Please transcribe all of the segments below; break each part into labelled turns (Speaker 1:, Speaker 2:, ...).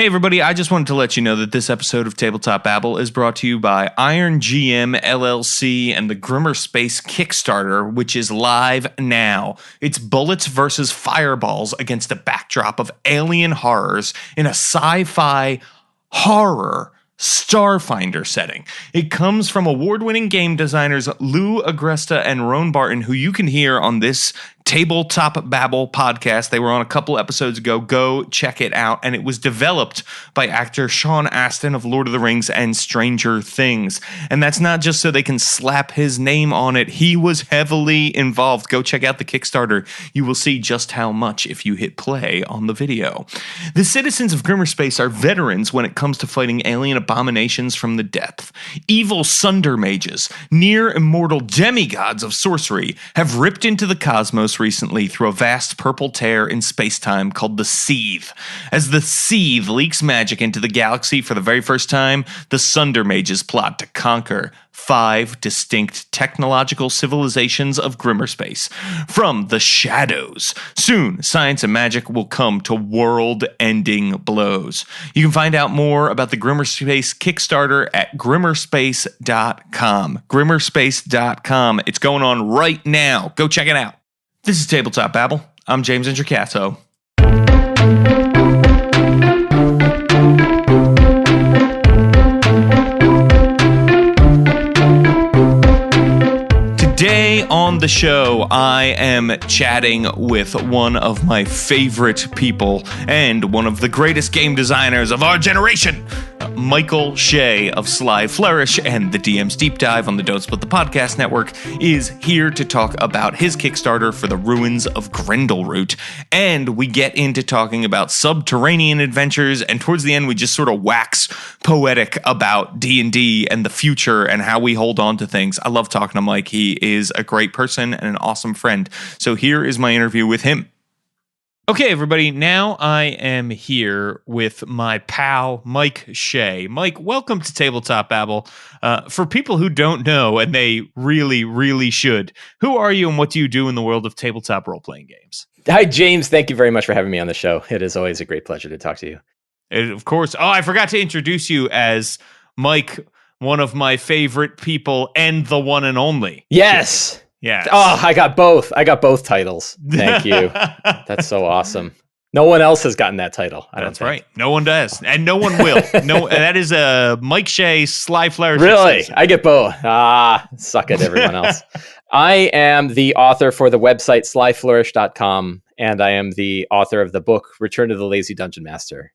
Speaker 1: Hey everybody, I just wanted to let you know that this episode of Tabletop Babble is brought to you by Iron GM LLC and the Grimmer Space Kickstarter, which is live now. It's bullets versus fireballs against a backdrop of alien horrors in a sci-fi horror Starfinder setting. It comes from award-winning game designers Lou Agresta and Roan Barton, who you can hear on this Tabletop Babble podcast. They were on a couple episodes ago. Go check it out. And it was developed by actor Sean Astin of Lord of the Rings and Stranger Things. And that's not just so they can slap his name on it. He was heavily involved. Go check out the Kickstarter. You will see just how much if you hit play on the video. The citizens of Grimmer Space are veterans when it comes to fighting alien abominations from the depth. Evil Sunder mages, near immortal demigods of sorcery, have ripped into the cosmos recently through a vast purple tear in space-time called the Seethe. As the Seethe leaks magic into the galaxy for the very first time, the Sunder mages plot to conquer 5 distinct technological civilizations of Grimmer Space from the shadows. Soon, science and magic will come to world-ending blows. You can find out more about the Grimmer Space Kickstarter at grimmerspace.com. Grimmerspace.com. It's going on right now. Go check it out. This is Tabletop Babble. I'm James Introcaso. Today on the show, I am chatting with one of my favorite people and one of the greatest game designers of our generation, Michael Shea of Sly Flourish and the DM's Deep Dive on the Don't Split the Podcast Network is here to talk about his Kickstarter for the Ruins of Grendelroot. And we get into talking about subterranean adventures, and towards the end we just sort of wax poetic about D&D and the future and how we hold on to things. I love talking to Mike. He is a great person and an awesome friend. So here is my interview with him. Okay, everybody, now I am here with my pal, Mike Shea. Mike, welcome to Tabletop Babble. For people who don't know, and they really, really should, who are you and what do you do in the world of tabletop role-playing games?
Speaker 2: Hi, James. Thank you very much for having me on the show. It is always a great pleasure to talk to you.
Speaker 1: And of course, I forgot to introduce you as Mike, one of my favorite people and the one and only.
Speaker 2: Yes.
Speaker 1: Yeah.
Speaker 2: Oh, I got both. I got both titles. Thank you. That's so awesome. No one else has gotten that title.
Speaker 1: That's right. No one does, and no one will. No, that is a Mike Shea Sly Flourish.
Speaker 2: Really, I get both. Suck it, everyone else. I am the author for the website slyflourish.com, and I am the author of the book Return to the Lazy Dungeon Master.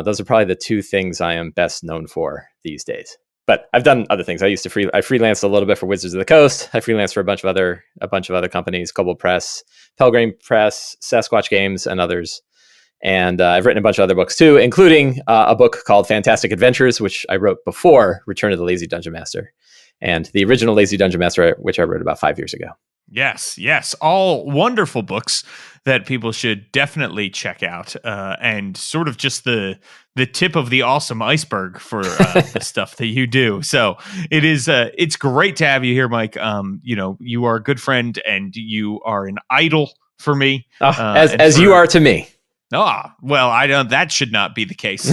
Speaker 2: Those are probably the two things I am best known for these days. But I've done other things. I freelanced a little bit for Wizards of the Coast. I freelanced for a bunch of other companies, Global Press, Pelgrane Press, Sasquatch Games, and others. And I've written a bunch of other books too, including a book called Fantastic Adventures, which I wrote before Return to the Lazy Dungeon Master, and the original Lazy Dungeon Master, which I wrote about 5 years ago.
Speaker 1: Yes. All wonderful books that people should definitely check out, and sort of just the tip of the awesome iceberg for the stuff that you do. So it is, it's great to have you here, Mike. You are a good friend and you are an idol for me.
Speaker 2: As you are to me.
Speaker 1: Well, I don't. That should not be the case.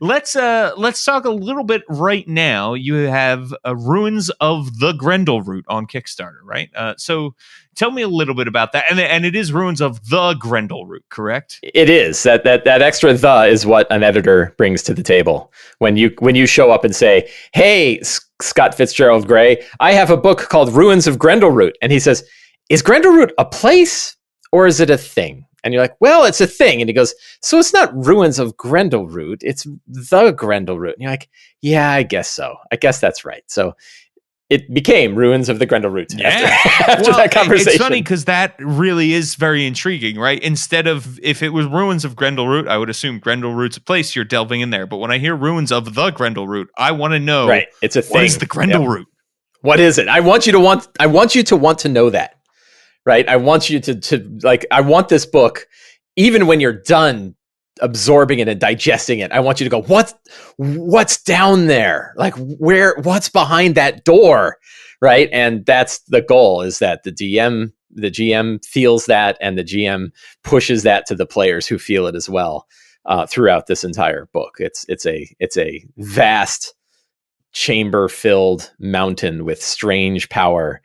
Speaker 1: Let's talk a little bit right now. You have Ruins of the Grendelroot on Kickstarter, right? So tell me a little bit about that. And it is Ruins of the Grendelroot, correct?
Speaker 2: It is. That extra "the" is what an editor brings to the table when you show up and say, "Hey, Scott Fitzgerald Gray, I have a book called Ruins of Grendelroot," and he says, "Is Grendelroot a place or is it a thing?" And you're like, "Well, it's a thing." And he goes, "So it's not Ruins of Grendelroot, it's the Grendelroot." And you're like, "Yeah, I guess so. I guess that's right." So it became Ruins of the Grendelroot after that conversation.
Speaker 1: It's funny because that really is very intriguing, right? Instead of, if it was Ruins of Grendelroot, I would assume Grendelroot's a place, you're delving in there. But when I hear Ruins of the Grendelroot, I want to know,
Speaker 2: right? It's a thing.
Speaker 1: What is the Grendelroot? Yep.
Speaker 2: What is it? I want you to want to know that. Right. I want you to like, I want this book, even when you're done absorbing it and digesting it, I want you to go, what's down there? Like what's behind that door? Right. And that's the goal, is that the GM feels that, and the GM pushes that to the players who feel it as well. throughout this entire book. It's a vast chamber-filled mountain with strange power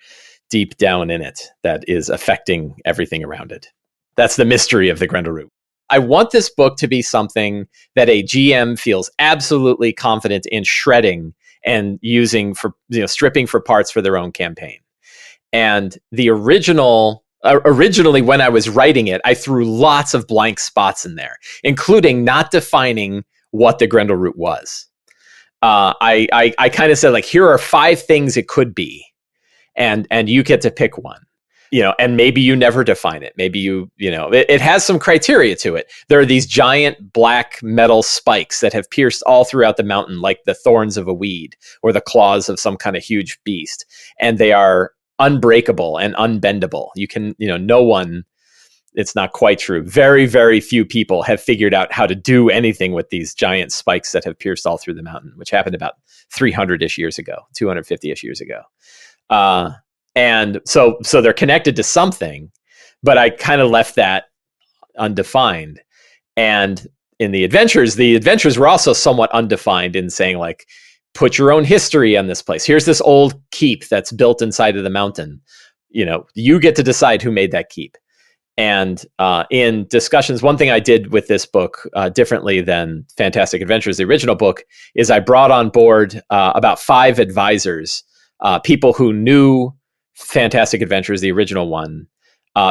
Speaker 2: deep down in it that is affecting everything around it. That's the mystery of the Grendelroot. I want this book to be something that a GM feels absolutely confident in shredding and using for, stripping for parts for their own campaign. And the originally when I was writing it, I threw lots of blank spots in there, including not defining what the Grendelroot was. I kind of said, like, here are 5 things it could be, and you get to pick one. And maybe you never define it. Maybe it has some criteria to it. There are these giant black metal spikes that have pierced all throughout the mountain, like the thorns of a weed or the claws of some kind of huge beast. And they are unbreakable and unbendable. You can, no one, it's not quite true. Very, very few people have figured out how to do anything with these giant spikes that have pierced all through the mountain, which happened about 300-ish years ago, 250-ish years ago. And so they're connected to something, but I kind of left that undefined. And in the adventures were also somewhat undefined in saying, like, put your own history on this place. Here's this old keep that's built inside of the mountain. You get to decide who made that keep. And in discussions, one thing I did with this book differently than Fantastic Adventures, the original book, is I brought on board about 5 advisors, people who knew Fantastic Adventures, the original one,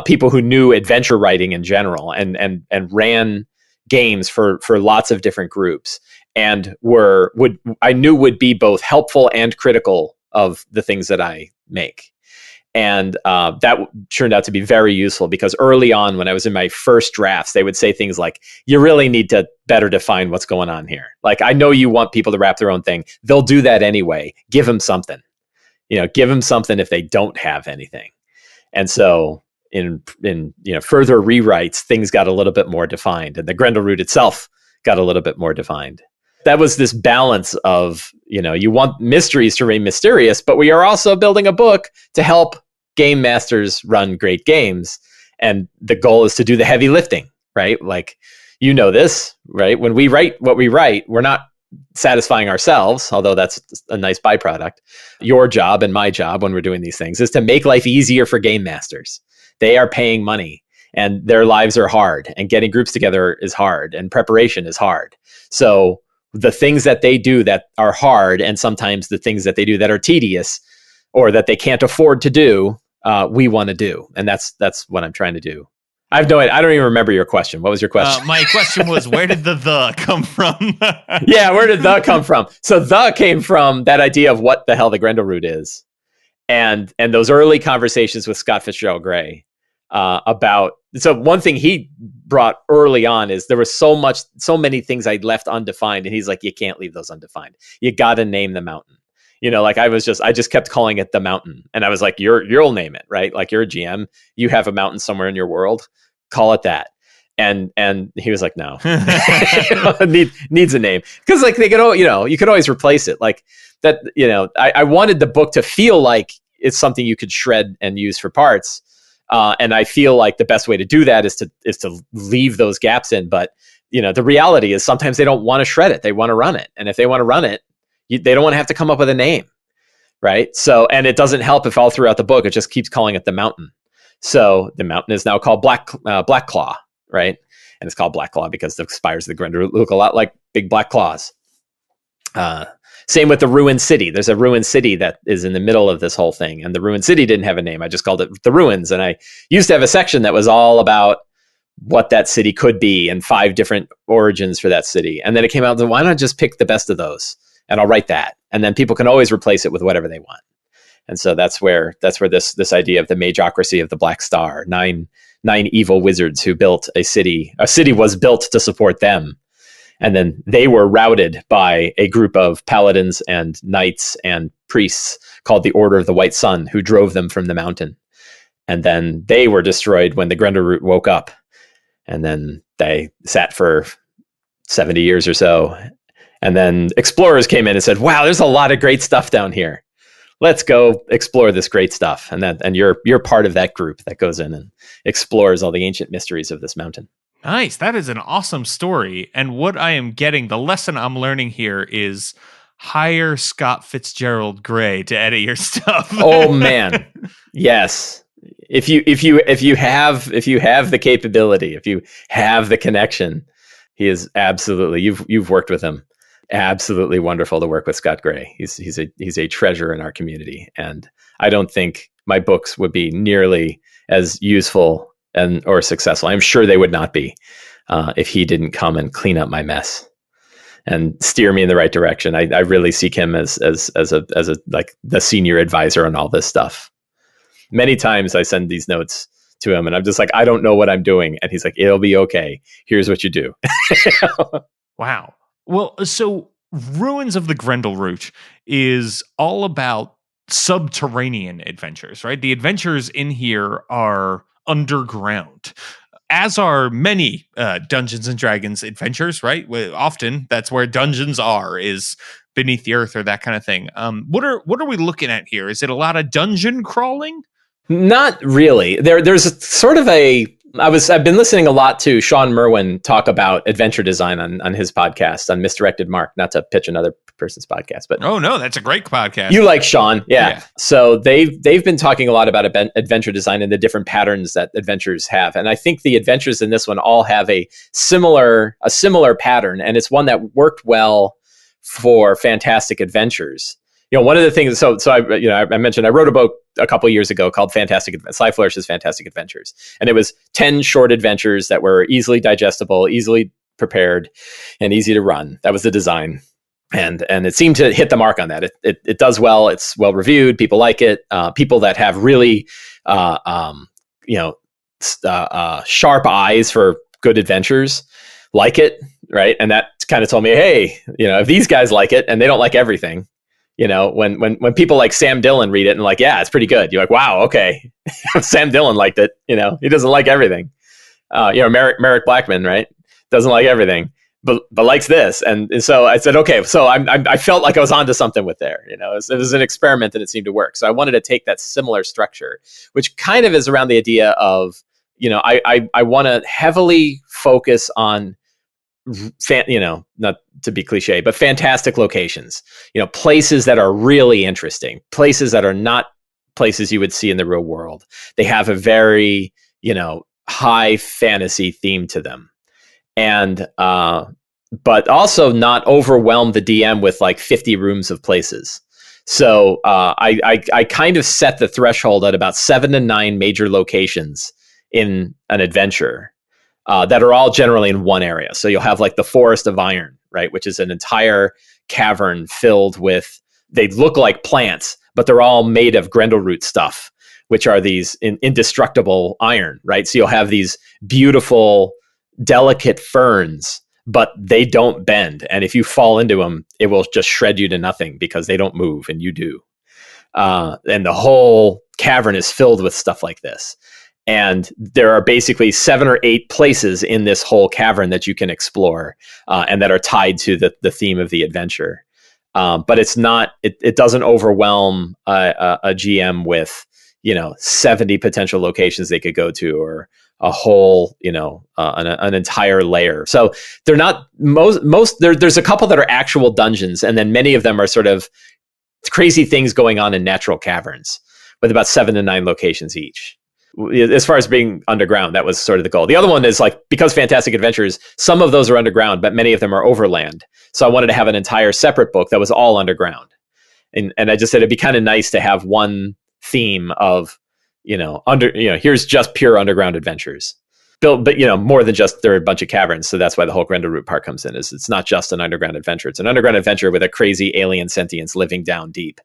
Speaker 2: people who knew adventure writing in general and ran games for lots of different groups, and I knew would be both helpful and critical of the things that I make. And that turned out to be very useful, because early on, when I was in my first drafts, they would say things like, you really need to better define what's going on here. Like, I know you want people to wrap their own thing. They'll do that anyway. Give them something. Give them something if they don't have anything. And so in further rewrites, things got a little bit more defined, and the Grendelroot itself got a little bit more defined. That was this balance of, you want mysteries to remain mysterious, but we are also building a book to help game masters run great games. And the goal is to do the heavy lifting, right? Like, this, right? When we write what we write, we're not satisfying ourselves, although that's a nice byproduct. Your job and my job when we're doing these things is to make life easier for game masters. They are paying money, and their lives are hard, and getting groups together is hard, and preparation is hard. So the things that they do that are hard, and sometimes the things that they do that are tedious or that they can't afford to do, we want to do. And that's what I'm trying to do. I have no idea. I don't even remember your question. What was your question?
Speaker 1: My question was, where did the come from?
Speaker 2: Yeah, where did the come from? So the came from that idea of what the hell the Grendelroot is. And those early conversations with Scott Fitzgerald Gray about, so one thing he brought early on is there was so many things I'd left undefined. And he's like, you can't leave those undefined. You got to name the mountain. Like I just kept calling it the mountain. And I was like, you'll name it, right? Like, you're a GM. You have a mountain somewhere in your world. Call it that. And he was like, no, needs a name. Because, like, they could, you could always replace it. Like that, I wanted the book to feel like it's something you could shred and use for parts. And I feel like the best way to do that is to leave those gaps in. But, the reality is sometimes they don't want to shred it. They want to run it. And if they want to run it, they don't want to have to come up with a name. Right. So, and it doesn't help if all throughout the book, it just keeps calling it the mountain. So the mountain is now called Black Claw, right? And it's called Black Claw because the spires of the Grendelroot look a lot like big black claws. Same with the ruined city. There's a ruined city that is in the middle of this whole thing. And the ruined city didn't have a name. I just called it the ruins. And I used to have a section that was all about what that city could be and 5 different origins for that city. And then it came out, why not just pick the best of those? And I'll write that. And then people can always replace it with whatever they want. And so that's where this idea of the magocracy of the Black Star, nine evil wizards who built a city. A city was built to support them. And then they were routed by a group of paladins and knights and priests called the Order of the White Sun, who drove them from the mountain. And then they were destroyed when the Grendelroot woke up. And then they sat for 70 years or so. And then explorers came in and said, wow, there's a lot of great stuff down here. Let's go explore this great stuff. And you're part of that group that goes in and explores all the ancient mysteries of this mountain.
Speaker 1: Nice. That is an awesome story. And what I am getting, the lesson I'm learning here is hire Scott Fitzgerald Gray to edit your stuff.
Speaker 2: Oh man. Yes. If you have the capability, if you have the connection, he is absolutely, you've worked with him. Absolutely wonderful to work with Scott Gray. He's a treasure in our community. And I don't think my books would be nearly as useful or successful. I'm sure they would not be if he didn't come and clean up my mess and steer me in the right direction. I really seek him as a like the senior advisor on all this stuff. Many times I send these notes to him and I'm just like, I don't know what I'm doing. And he's like, it'll be okay. Here's what you do.
Speaker 1: Wow. Well, so Ruins of the Grendelroot is all about subterranean adventures, right? The adventures in here are underground, as are many Dungeons and Dragons adventures, right? Often that's where dungeons are, is beneath the earth or that kind of thing. What are we looking at here? Is it a lot of dungeon crawling?
Speaker 2: Not really. There's a sort of I've been listening a lot to Sean Merwin talk about adventure design on his podcast on Misdirected Mark, not to pitch another person's podcast, but
Speaker 1: oh no, that's a great podcast.
Speaker 2: You like Sean. Yeah. So they've been talking a lot about adventure design and the different patterns that adventures have. And I think the adventures in this one all have a similar pattern. And it's one that worked well for Fantastic Adventures. One of the things, so I mentioned I wrote a book a couple years ago called Sly Flourish's Fantastic Adventures. And it was 10 short adventures that were easily digestible, easily prepared, and easy to run. That was the design. And it seemed to hit the mark on that. It does well. It's well reviewed. People like it. People that have really, sharp eyes for good adventures like it, right? And that kind of told me, hey, if these guys like it and they don't like everything, when people like Sam Dillon read it and like, yeah, it's pretty good. You're like, wow, okay. Sam Dillon liked it. He doesn't like everything. Merrick Blackman, right? Doesn't like everything, but likes this. And so I said, okay, so I felt like I was onto something with there. It was an experiment and it seemed to work. So I wanted to take that similar structure, which kind of is around the idea of, I want to heavily focus on not to be cliche, but fantastic locations, places that are really interesting, places that are not places you would see in the real world. They have a very, high fantasy theme to them. And, but also not overwhelm the DM with like 50 rooms of places. So I kind of set the threshold at about 7 to 9 major locations in an adventure. That are all generally in one area. So you'll have like the Forest of Iron, right? Which is an entire cavern filled with, they look like plants, but they're all made of Grendelroot stuff, which are these indestructible iron, right? So you'll have these beautiful, delicate ferns, but they don't bend. And if you fall into them, it will just shred you to nothing because they don't move and you do. And the whole cavern is filled with stuff like this. And there are basically 7 or 8 places in this whole cavern that you can explore and that are tied to the theme of the adventure. But it's not, it doesn't overwhelm a GM with, 70 potential locations they could go to or a whole, an entire layer. So they're not there's a couple that are actual dungeons. And then many of them are sort of crazy things going on in natural caverns with about 7 to 9 locations each. As far as being underground, that was sort of the goal. The other one is like, because Fantastic Adventures, some of those are underground, but many of them are overland. So I wanted to have an entire separate book that was all underground. And I just said it'd be kind of nice to have one theme of, here's just pure underground adventures. Built, but more than just there are a bunch of caverns. So that's why the whole Grendelroot part comes in. Is it's not just an underground adventure. It's an underground adventure with a crazy alien sentience living down deep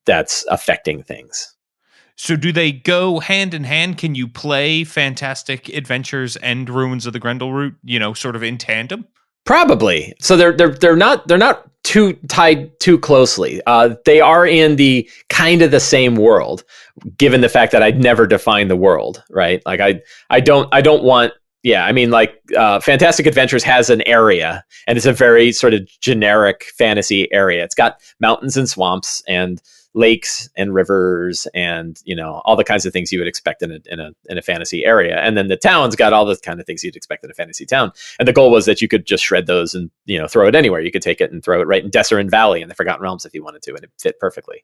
Speaker 2: that's affecting things.
Speaker 1: So do they go hand in hand? Can you play Fantastic Adventures and Ruins of the Grendelroot, sort of in tandem?
Speaker 2: Probably. So they're not too tied too closely. They are in the kind of the same world, given the fact that I'd never defined the world, right? Like I don't want. Yeah, I mean, like Fantastic Adventures has an area, and it's a very sort of generic fantasy area. It's got mountains and swamps and lakes and rivers and, all the kinds of things you would expect in a fantasy area. And then the town's got all the kind of things you'd expect in a fantasy town. And the goal was that you could just shred those and, throw it anywhere. You could take it and throw it right in Desserin Valley in the Forgotten Realms if you wanted to, and it fit perfectly.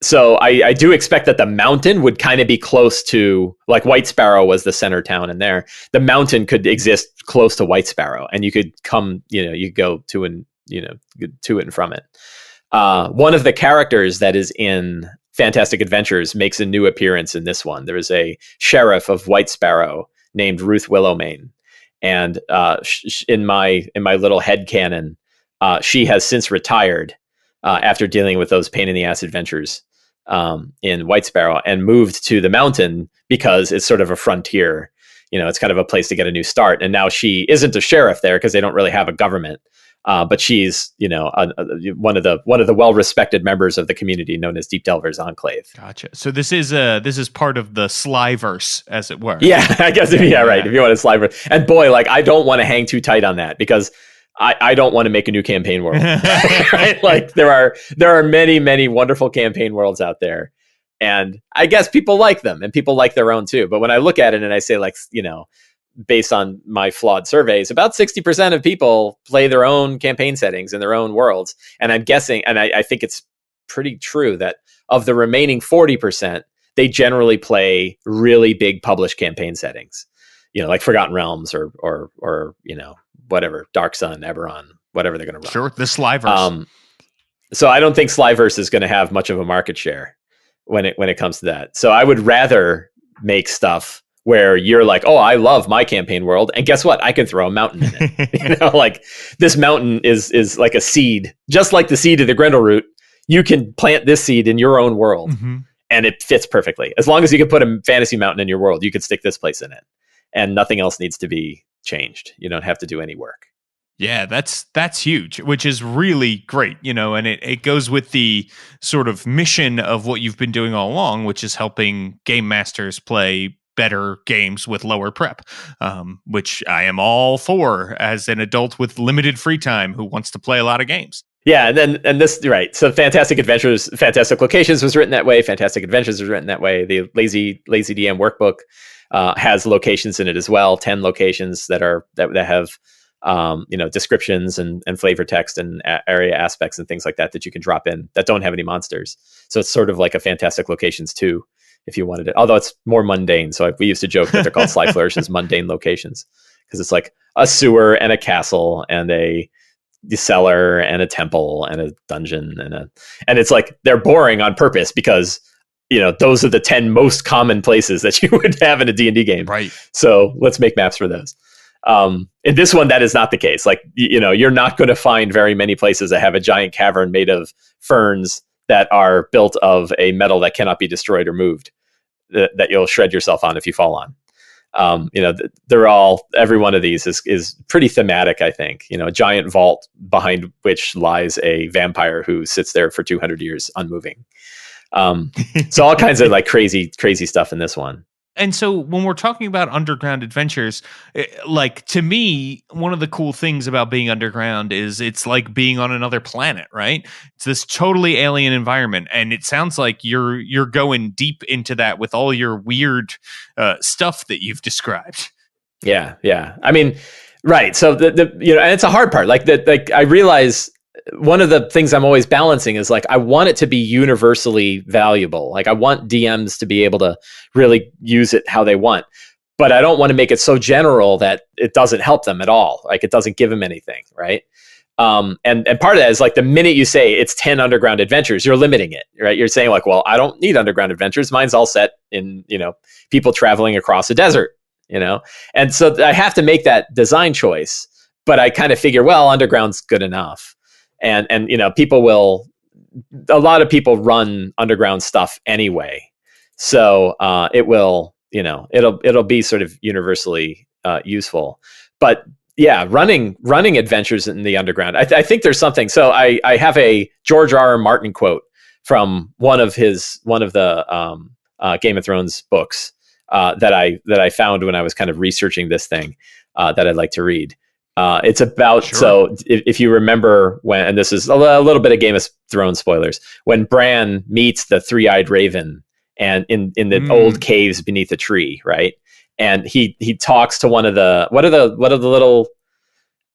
Speaker 2: So I do expect that the mountain would kind of be close to, like, White Sparrow was the center town in there. The mountain could exist close to White Sparrow, and you could come, you could go to and, to it and from it. One of the characters that is in Fantastic Adventures makes a new appearance in this one. There is a sheriff of White Sparrow named Ruth Willowmane. And in my little headcanon, she has since retired after dealing with those pain in the ass adventures in White Sparrow, and moved to the mountain because it's sort of a frontier. It's kind of a place to get a new start. And now she isn't a sheriff there because they don't really have a government. But she's, one of the well-respected members of the community known as Deep Delvers Enclave.
Speaker 1: Gotcha. So this is part of the Slyverse, as it were.
Speaker 2: Yeah, I guess. Yeah, right. If you want a Slyverse, and boy, like, I don't want to hang too tight on that because I don't want to make a new campaign world. Right? Like, there are many, many wonderful campaign worlds out there, and I guess people like them, and people like their own too. But when I look at it and I say, like, based on my flawed surveys, about 60% of people play their own campaign settings in their own worlds. And I'm guessing, and I think it's pretty true, that of the remaining 40%, they generally play really big published campaign settings, like Forgotten Realms or whatever, Dark Sun, Eberron, whatever they're going to run.
Speaker 1: Sure, the Slyverse.
Speaker 2: So I don't think Slyverse is going to have much of a market share when it comes to that. So I would rather make stuff where you're like, oh, I love my campaign world, and guess what? I can throw a mountain in it. Like, this mountain is like a seed, just like the seed of the Grendelroot. You can plant this seed in your own world, and it fits perfectly. As long as you can put a fantasy mountain in your world, you could stick this place in it, and nothing else needs to be changed. You don't have to do any work.
Speaker 1: Yeah, that's huge, which is really great, and it goes with the sort of mission of what you've been doing all along, which is helping game masters play better games with lower prep, which I am all for as an adult with limited free time who wants to play a lot of games.
Speaker 2: Yeah, and this, right. So Fantastic Adventures, Fantastic Locations was written that way. Fantastic Adventures was written that way. The Lazy DM workbook has locations in it as well. 10 locations that have descriptions and flavor text and area aspects and things like that you can drop in that don't have any monsters. So it's sort of like a Fantastic Locations 2. If you wanted it, although it's more mundane. So we used to joke that they're called Sly Flourishes mundane locations, because it's like a sewer and a castle and the cellar and a temple and a dungeon and it's like they're boring on purpose because those are the 10 most common places that you would have in a D&D game.
Speaker 1: Right.
Speaker 2: So let's make maps for those. In this one, that is not the case. Like, you're not going to find very many places that have a giant cavern made of ferns that are built of a metal that cannot be destroyed or moved, that you'll shred yourself on if you fall on. They're all, every one of these is pretty thematic, I think. A giant vault behind which lies a vampire who sits there for 200 years unmoving. So all kinds of like crazy stuff in this one.
Speaker 1: And so when we're talking about underground adventures, like, to me, one of the cool things about being underground is it's like being on another planet, right? It's this totally alien environment. And it sounds like you're going deep into that with all your weird stuff that you've described.
Speaker 2: Yeah. I mean, right. So and it's a hard part. Like I realize one of the things I'm always balancing is, like, I want it to be universally valuable. Like, I want DMs to be able to really use it how they want, but I don't want to make it so general that it doesn't help them at all. Like, it doesn't give them anything. Right. And part of that is, like, the minute you say it's 10 underground adventures, you're limiting it, right? You're saying, like, well, I don't need underground adventures. Mine's all set in, people traveling across a desert, and so I have to make that design choice, but I kind of figure, well, underground's good enough. And a lot of people run underground stuff anyway. So it will, it'll be sort of universally useful. But yeah, running adventures in the underground, I think there's something. So I have a George R. R. Martin quote from one of the Game of Thrones books that I found when I was kind of researching this thing that I'd like to read. It's about,
Speaker 1: Sure.
Speaker 2: so if you remember when, and this is a little bit of Game of Thrones spoilers, when Bran meets the three-eyed raven and in the old caves beneath a tree, right? And he talks to one of the, what are the little,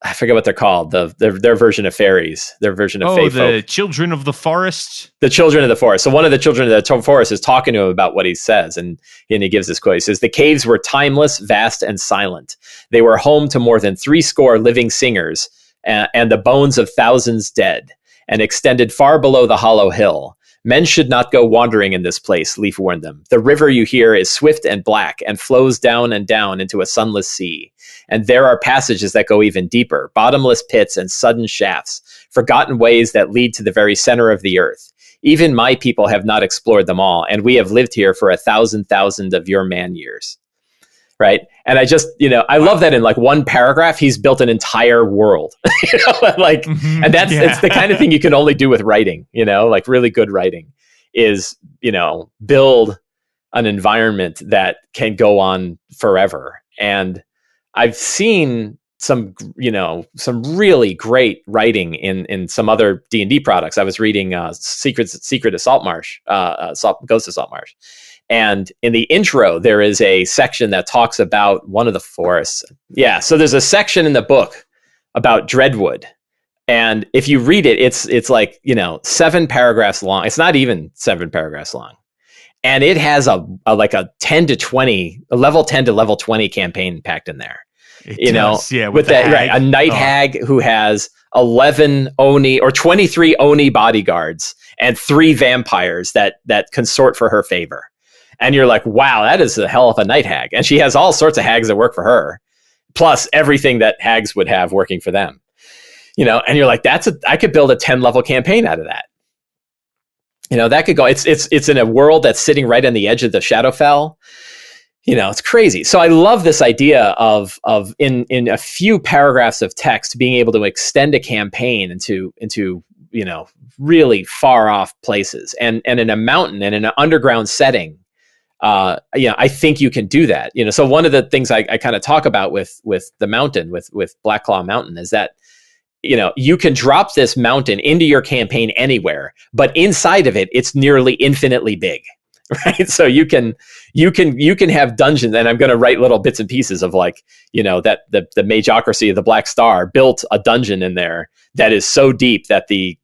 Speaker 2: I forget what they're called, their version of fairies, their version of fae
Speaker 1: the
Speaker 2: folk.
Speaker 1: children of the forest.
Speaker 2: The children of the forest. So one of the children of the forest is talking to him about what he says, and he gives this quote. He says, "The caves were timeless, vast, and silent. They were home to more than 60 living singers and the bones of thousands dead, and extended far below the hollow hill. Men should not go wandering in this place," Leaf warned them. "The river you hear is swift and black and flows down and down into a sunless sea. And there are passages that go even deeper, bottomless pits and sudden shafts, forgotten ways that lead to the very center of the earth. Even my people have not explored them all, and we have lived here for 1,000 of your man years." Right. And I just, I love that in like one paragraph, he's built an entire world, and that's, it's the kind of thing you can only do with writing, like really good writing is, build an environment that can go on forever. And I've seen some really great writing in some other D&D products. I was reading Secret of Saltmarsh, Ghost of Saltmarsh. And in the intro, there is a section that talks about one of the forests. Yeah, so there's a section in the book about Dreadwood. And if you read it, it's like, 7 paragraphs long. It's not even 7 paragraphs long. And it has a like a 10 to 20, a level 10 to level 20 campaign packed in there. With that, right? A night hag who has 11 Oni or 23 Oni bodyguards and 3 vampires that consort for her favor. And you're like, wow, that is a hell of a night hag. And she has all sorts of hags that work for her, plus everything that hags would have working for them. And you're like, I could build a 10 level campaign out of that. That could go. It's in a world that's sitting right on the edge of the Shadowfell. It's crazy. So I love this idea of in a few paragraphs of text being able to extend a campaign into really far off places and in a mountain and in an underground setting. I think you can do that. So one of the things I kind of talk about with the mountain, with Blackclaw Mountain, is that you can drop this mountain into your campaign anywhere, but inside of it, it's nearly infinitely big. Right. So you can have dungeons, and I'm going to write little bits and pieces of that the Magocracy of the Black Star built a dungeon in there that is so deep that the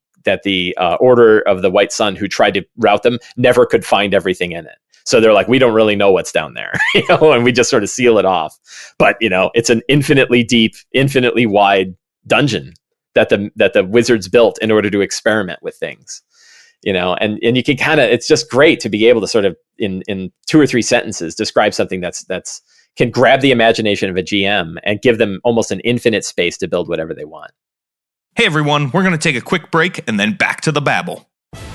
Speaker 2: Order of the White Sun, who tried to route them, never could find everything in it. So they're like, we don't really know what's down there, and we just sort of seal it off. But it's an infinitely deep, infinitely wide dungeon that the wizards built in order to experiment with things. And you can kind of, it's just great to be able to sort of in 2 or 3 sentences describe something that's can grab the imagination of a GM and give them almost an infinite space to build whatever they want.
Speaker 1: Hey everyone, we're going to take a quick break and then back to the babble.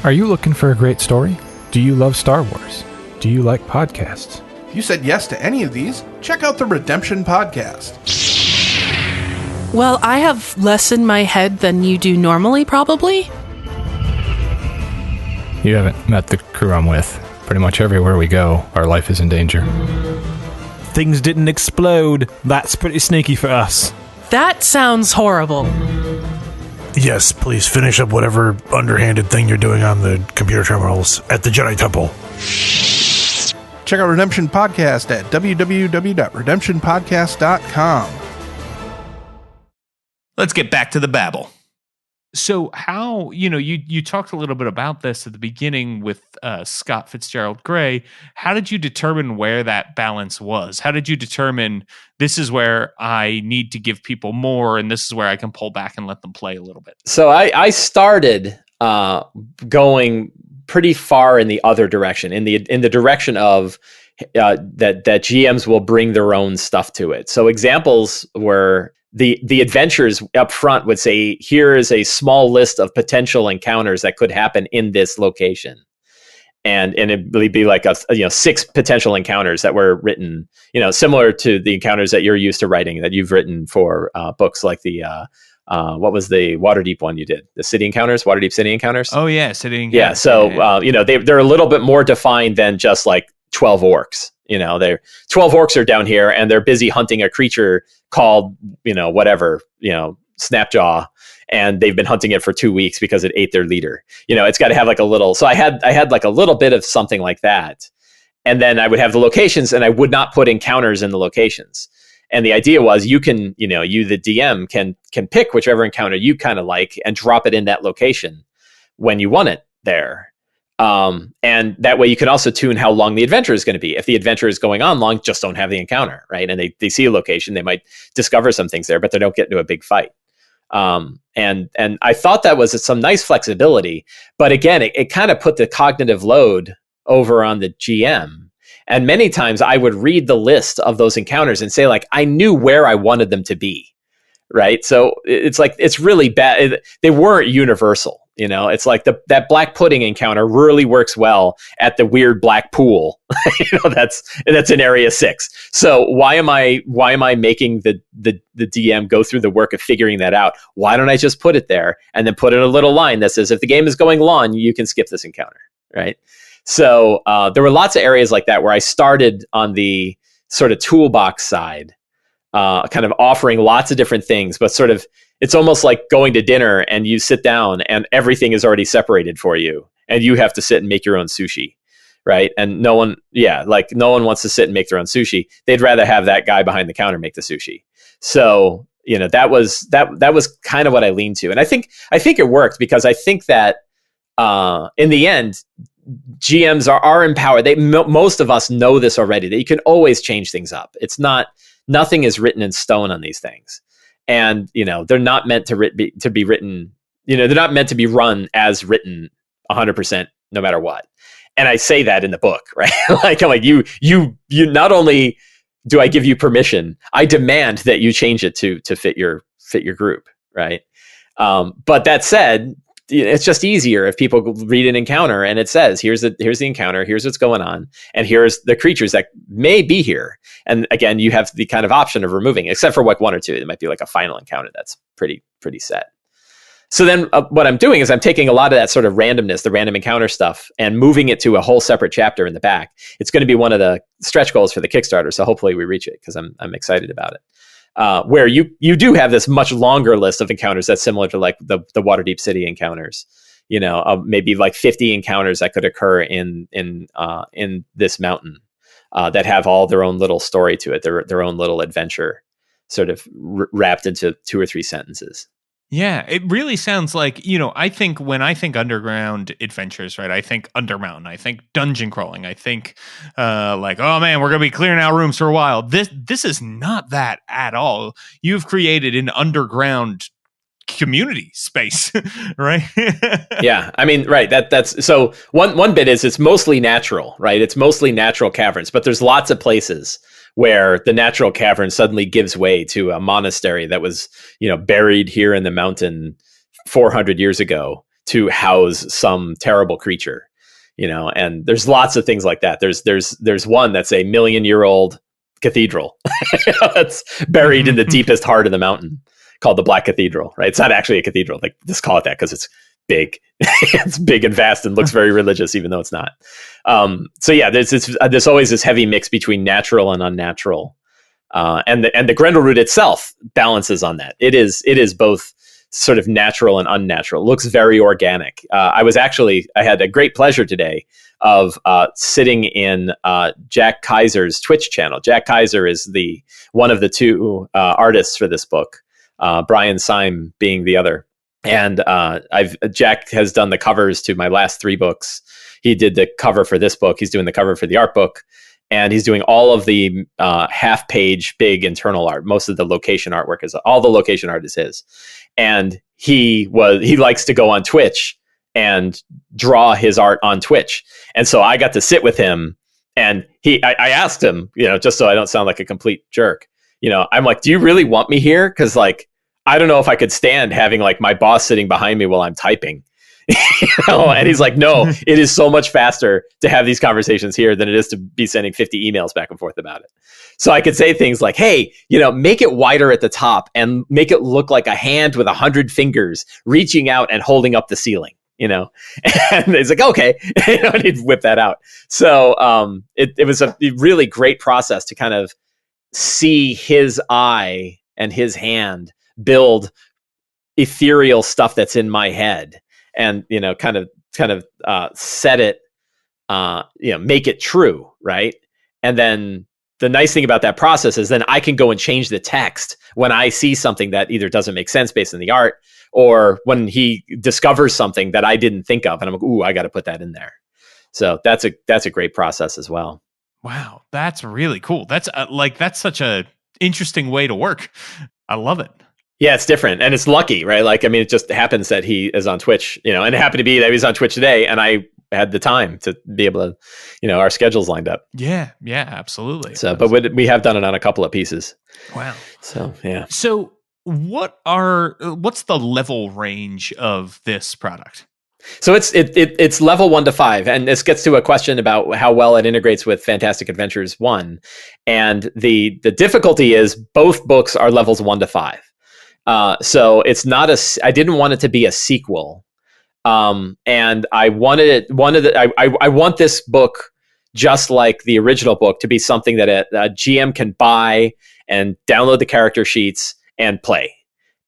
Speaker 3: Are you looking for a great story? Do you love Star Wars? Do you like podcasts?
Speaker 4: If you said yes to any of these, check out the Redemption Podcast.
Speaker 5: Well, I have less in my head than you do normally, probably.
Speaker 3: You haven't met the crew I'm with. Pretty much everywhere we go, our life is in danger.
Speaker 6: Things didn't explode. That's pretty sneaky for us.
Speaker 5: That sounds horrible.
Speaker 7: Yes, please finish up whatever underhanded thing you're doing on the computer terminals at the Jedi Temple.
Speaker 4: Check out Redemption Podcast at www.redemptionpodcast.com.
Speaker 1: Let's get back to the babble. So how, you talked a little bit about this at the beginning with Scott Fitzgerald Gray. How did you determine where that balance was? How did you determine this is where I need to give people more and this is where I can pull back and let them play a little bit?
Speaker 2: So I started going pretty far in the other direction, in the direction of that GMs will bring their own stuff to it. So examples were the adventures up front would say, here is a small list of potential encounters that could happen in this location. And it would be like 6 potential encounters that were written, similar to the encounters that you're used to writing, that you've written for books like the what was the Waterdeep one you did? The City Encounters, Waterdeep City Encounters.
Speaker 1: Oh yeah, City Encounters.
Speaker 2: Yeah, so they're a little bit more defined than just like 12 orcs. They're 12 orcs are down here and they're busy hunting a creature called, whatever, Snapjaw. And they've been hunting it for 2 weeks because it ate their leader. It's got to have like a little. So I had like a little bit of something like that. And then I would have the locations, and I would not put encounters in the locations. And the idea was you can, you, the DM, can pick whichever encounter you kind of like and drop it in that location when you want it there. And that way you can also tune how long the adventure is going to be. If the adventure is going on long, just don't have the encounter, right? And they see a location, they might discover some things there, but they don't get into a big fight. And I thought that was some nice flexibility, but again, it kind of put the cognitive load over on the GM. And many times I would read the list of those encounters and say, like, I knew where I wanted them to be, right? So it's like, it's really bad. They weren't universal. It's like that black pudding encounter really works well at the weird black pool. That's in area 6. So why am I making the DM go through the work of figuring that out? Why don't I just put it there and then put in a little line that says, if the game is going long, you can skip this encounter, right? So there were lots of areas like that where I started on the sort of toolbox side, kind of offering lots of different things, but sort of, it's almost like going to dinner and you sit down and everything is already separated for you and you have to sit and make your own sushi, right? And no one wants to sit and make their own sushi. They'd rather have that guy behind the counter make the sushi. So, that was kind of what I leaned to. And I think it worked because I think that in the end, GMs are empowered. Most of us know this already, that you can always change things up. Nothing is written in stone on these things. And, they're not meant to be written, they're not meant to be run as written 100% no matter what. And I say that in the book, right? I'm like, you not only do I give you permission, I demand that you change it to fit your group, right? But that said, it's just easier if people read an encounter and it says, here's the encounter, here's what's going on, and here's the creatures that may be here. And again, you have the kind of option of removing, except for like 1 or 2. It might be like a final encounter that's pretty set. So then what I'm doing is I'm taking a lot of that sort of randomness, the random encounter stuff, and moving it to a whole separate chapter in the back. It's going to be one of the stretch goals for the Kickstarter, so hopefully we reach it because I'm excited about it. Where you do have this much longer list of encounters that's similar to like the Waterdeep City encounters, maybe like 50 encounters that could occur in this mountain that have all their own little story to it, their own little adventure, sort of wrapped into 2 or 3 sentences.
Speaker 1: Yeah, it really sounds like, I think when I think underground adventures, right, I think Undermountain, I think dungeon crawling, I think like, oh man, we're going to be clearing out rooms for a while. This is not that at all. You've created an underground community space, right?
Speaker 2: Yeah, I mean, right. That's so one bit is it's mostly natural, right? It's mostly natural caverns, but there's lots of places where the natural cavern suddenly gives way to a monastery that was, buried here in the mountain 400 years ago to house some terrible creature, and there's lots of things like that. There's one that's a 1,000,000-year-old cathedral that's buried in the deepest heart of the mountain called the Black Cathedral, right? It's not actually a cathedral. Like, just call it that because it's big. It's big and vast and looks very religious, even though it's not. So yeah, there's always this heavy mix between natural and unnatural, and the Grendelroot itself balances on that. It is both sort of natural and unnatural. It looks very organic. I had a great pleasure today of sitting in Jack Kaiser's Twitch channel. Jack Kaiser is one of the 2 artists for this book, Brian Syme being the other. And Jack has done the covers to my last 3 books. He did the cover for this book. He's doing the cover for the art book, and he's doing all of the half-page big internal art. Most of the location artwork all the location art is his. And he likes to go on Twitch and draw his art on Twitch. And so I got to sit with him, and I asked him, just so I don't sound like a complete jerk, I'm like, do you really want me here? Because like, I don't know if I could stand having like my boss sitting behind me while I'm typing. And he's like, no, it is so much faster to have these conversations here than it is to be sending 50 emails back and forth about it. So I could say things like, hey, make it wider at the top and make it look like a hand with 100 fingers reaching out and holding up the ceiling. And it's like, okay, and he'd whip that out. So it was a really great process to kind of see his eye and his hand build ethereal stuff that's in my head, and kind of set it, make it true, right? And then the nice thing about that process is then I can go and change the text when I see something that either doesn't make sense based on the art, or when he discovers something that I didn't think of, and I'm like, ooh, I got to put that in there. So that's a great process as well.
Speaker 1: Wow, that's really cool. That's that's such a interesting way to work. I love it.
Speaker 2: Yeah, it's different, and it's lucky, right? It just happens that he is on Twitch, and it happened to be that he was on Twitch today, and I had the time to be able to, our schedules lined up.
Speaker 1: Yeah, absolutely.
Speaker 2: So, but we have done it on a couple of pieces.
Speaker 1: Wow.
Speaker 2: So, yeah.
Speaker 1: So, what's the level range of this product?
Speaker 2: So it's level 1 to 5, and this gets to a question about how well it integrates with Fantastic Adventures 1. And the difficulty is both books are levels 1 to 5. So it's not I didn't want it to be a sequel. And I wanted I want this book, just like the original book, to be something that a GM can buy and download the character sheets and play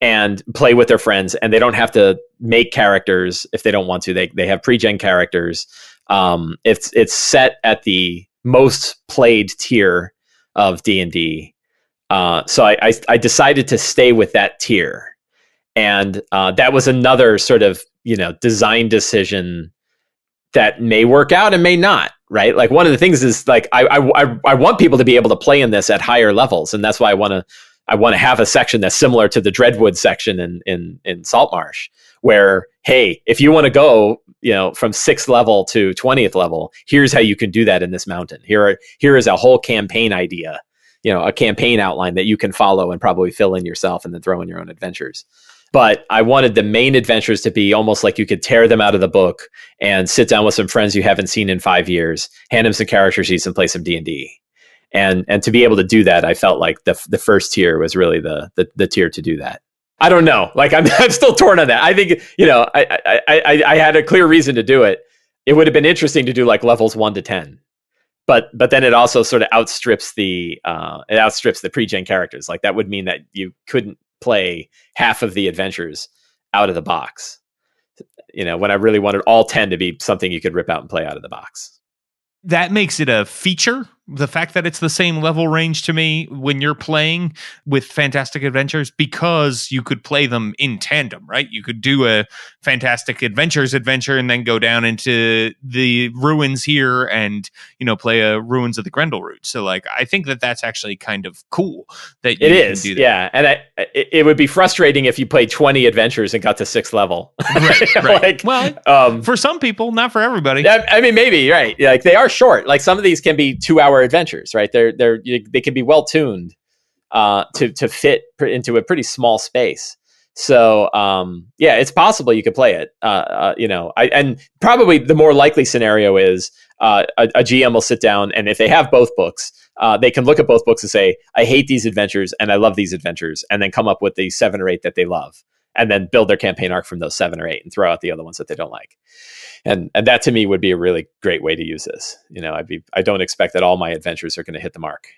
Speaker 2: with their friends, and they don't have to make characters if they don't want to. They have pre-gen characters. It's set at the most played tier of D&D. So I decided to stay with that tier, and that was another sort of design decision that may work out and may not. Right, like one of the things is like I want people to be able to play in this at higher levels, and that's why I want to have a section that's similar to the Dreadwood section in Saltmarsh, where, hey, if you want to go from 6th level to 20th level, here's how you can do that in this mountain. Here is a whole campaign idea. A campaign outline that you can follow and probably fill in yourself and then throw in your own adventures. But I wanted the main adventures to be almost like you could tear them out of the book and sit down with some friends you haven't seen in 5 years, hand them some character sheets and play some D&D. And to be able to do that, I felt like the first tier was really the tier to do that. I don't know. Like I'm still torn on that. I think, I had a clear reason to do it. It would have been interesting to do like levels 1 to 10. But then it also sort of outstrips the pre-gen characters. Like that would mean that you couldn't play half of the adventures out of the box. When I really wanted all 10 to be something you could rip out and play out of the box.
Speaker 1: That makes it a feature. The fact that it's the same level range to me when you're playing with Fantastic Adventures, because you could play them in tandem, right? You could do a Fantastic Adventures adventure and then go down into the ruins here and, play a Ruins of the Grendelroot. So like, I think that that's actually kind of cool that you
Speaker 2: it
Speaker 1: can
Speaker 2: is.
Speaker 1: do that.
Speaker 2: Yeah. And it would be frustrating if you played 20 adventures and got to 6th level.
Speaker 1: Right. Well, for some people, not for everybody.
Speaker 2: I mean, maybe, right. Like they are short. Like some of these can be 2-hour adventures, right? They can be well tuned to fit into a pretty small space. So it's possible you could play it. And probably the more likely scenario is a GM will sit down, and if they have both books, they can look at both books and say, I hate these adventures and I love these adventures, and then come up with the 7 or 8 that they love, and then build their campaign arc from those 7 or 8 and throw out the other ones that they don't like. And that to me would be a really great way to use this. I don't expect that all my adventures are going to hit the mark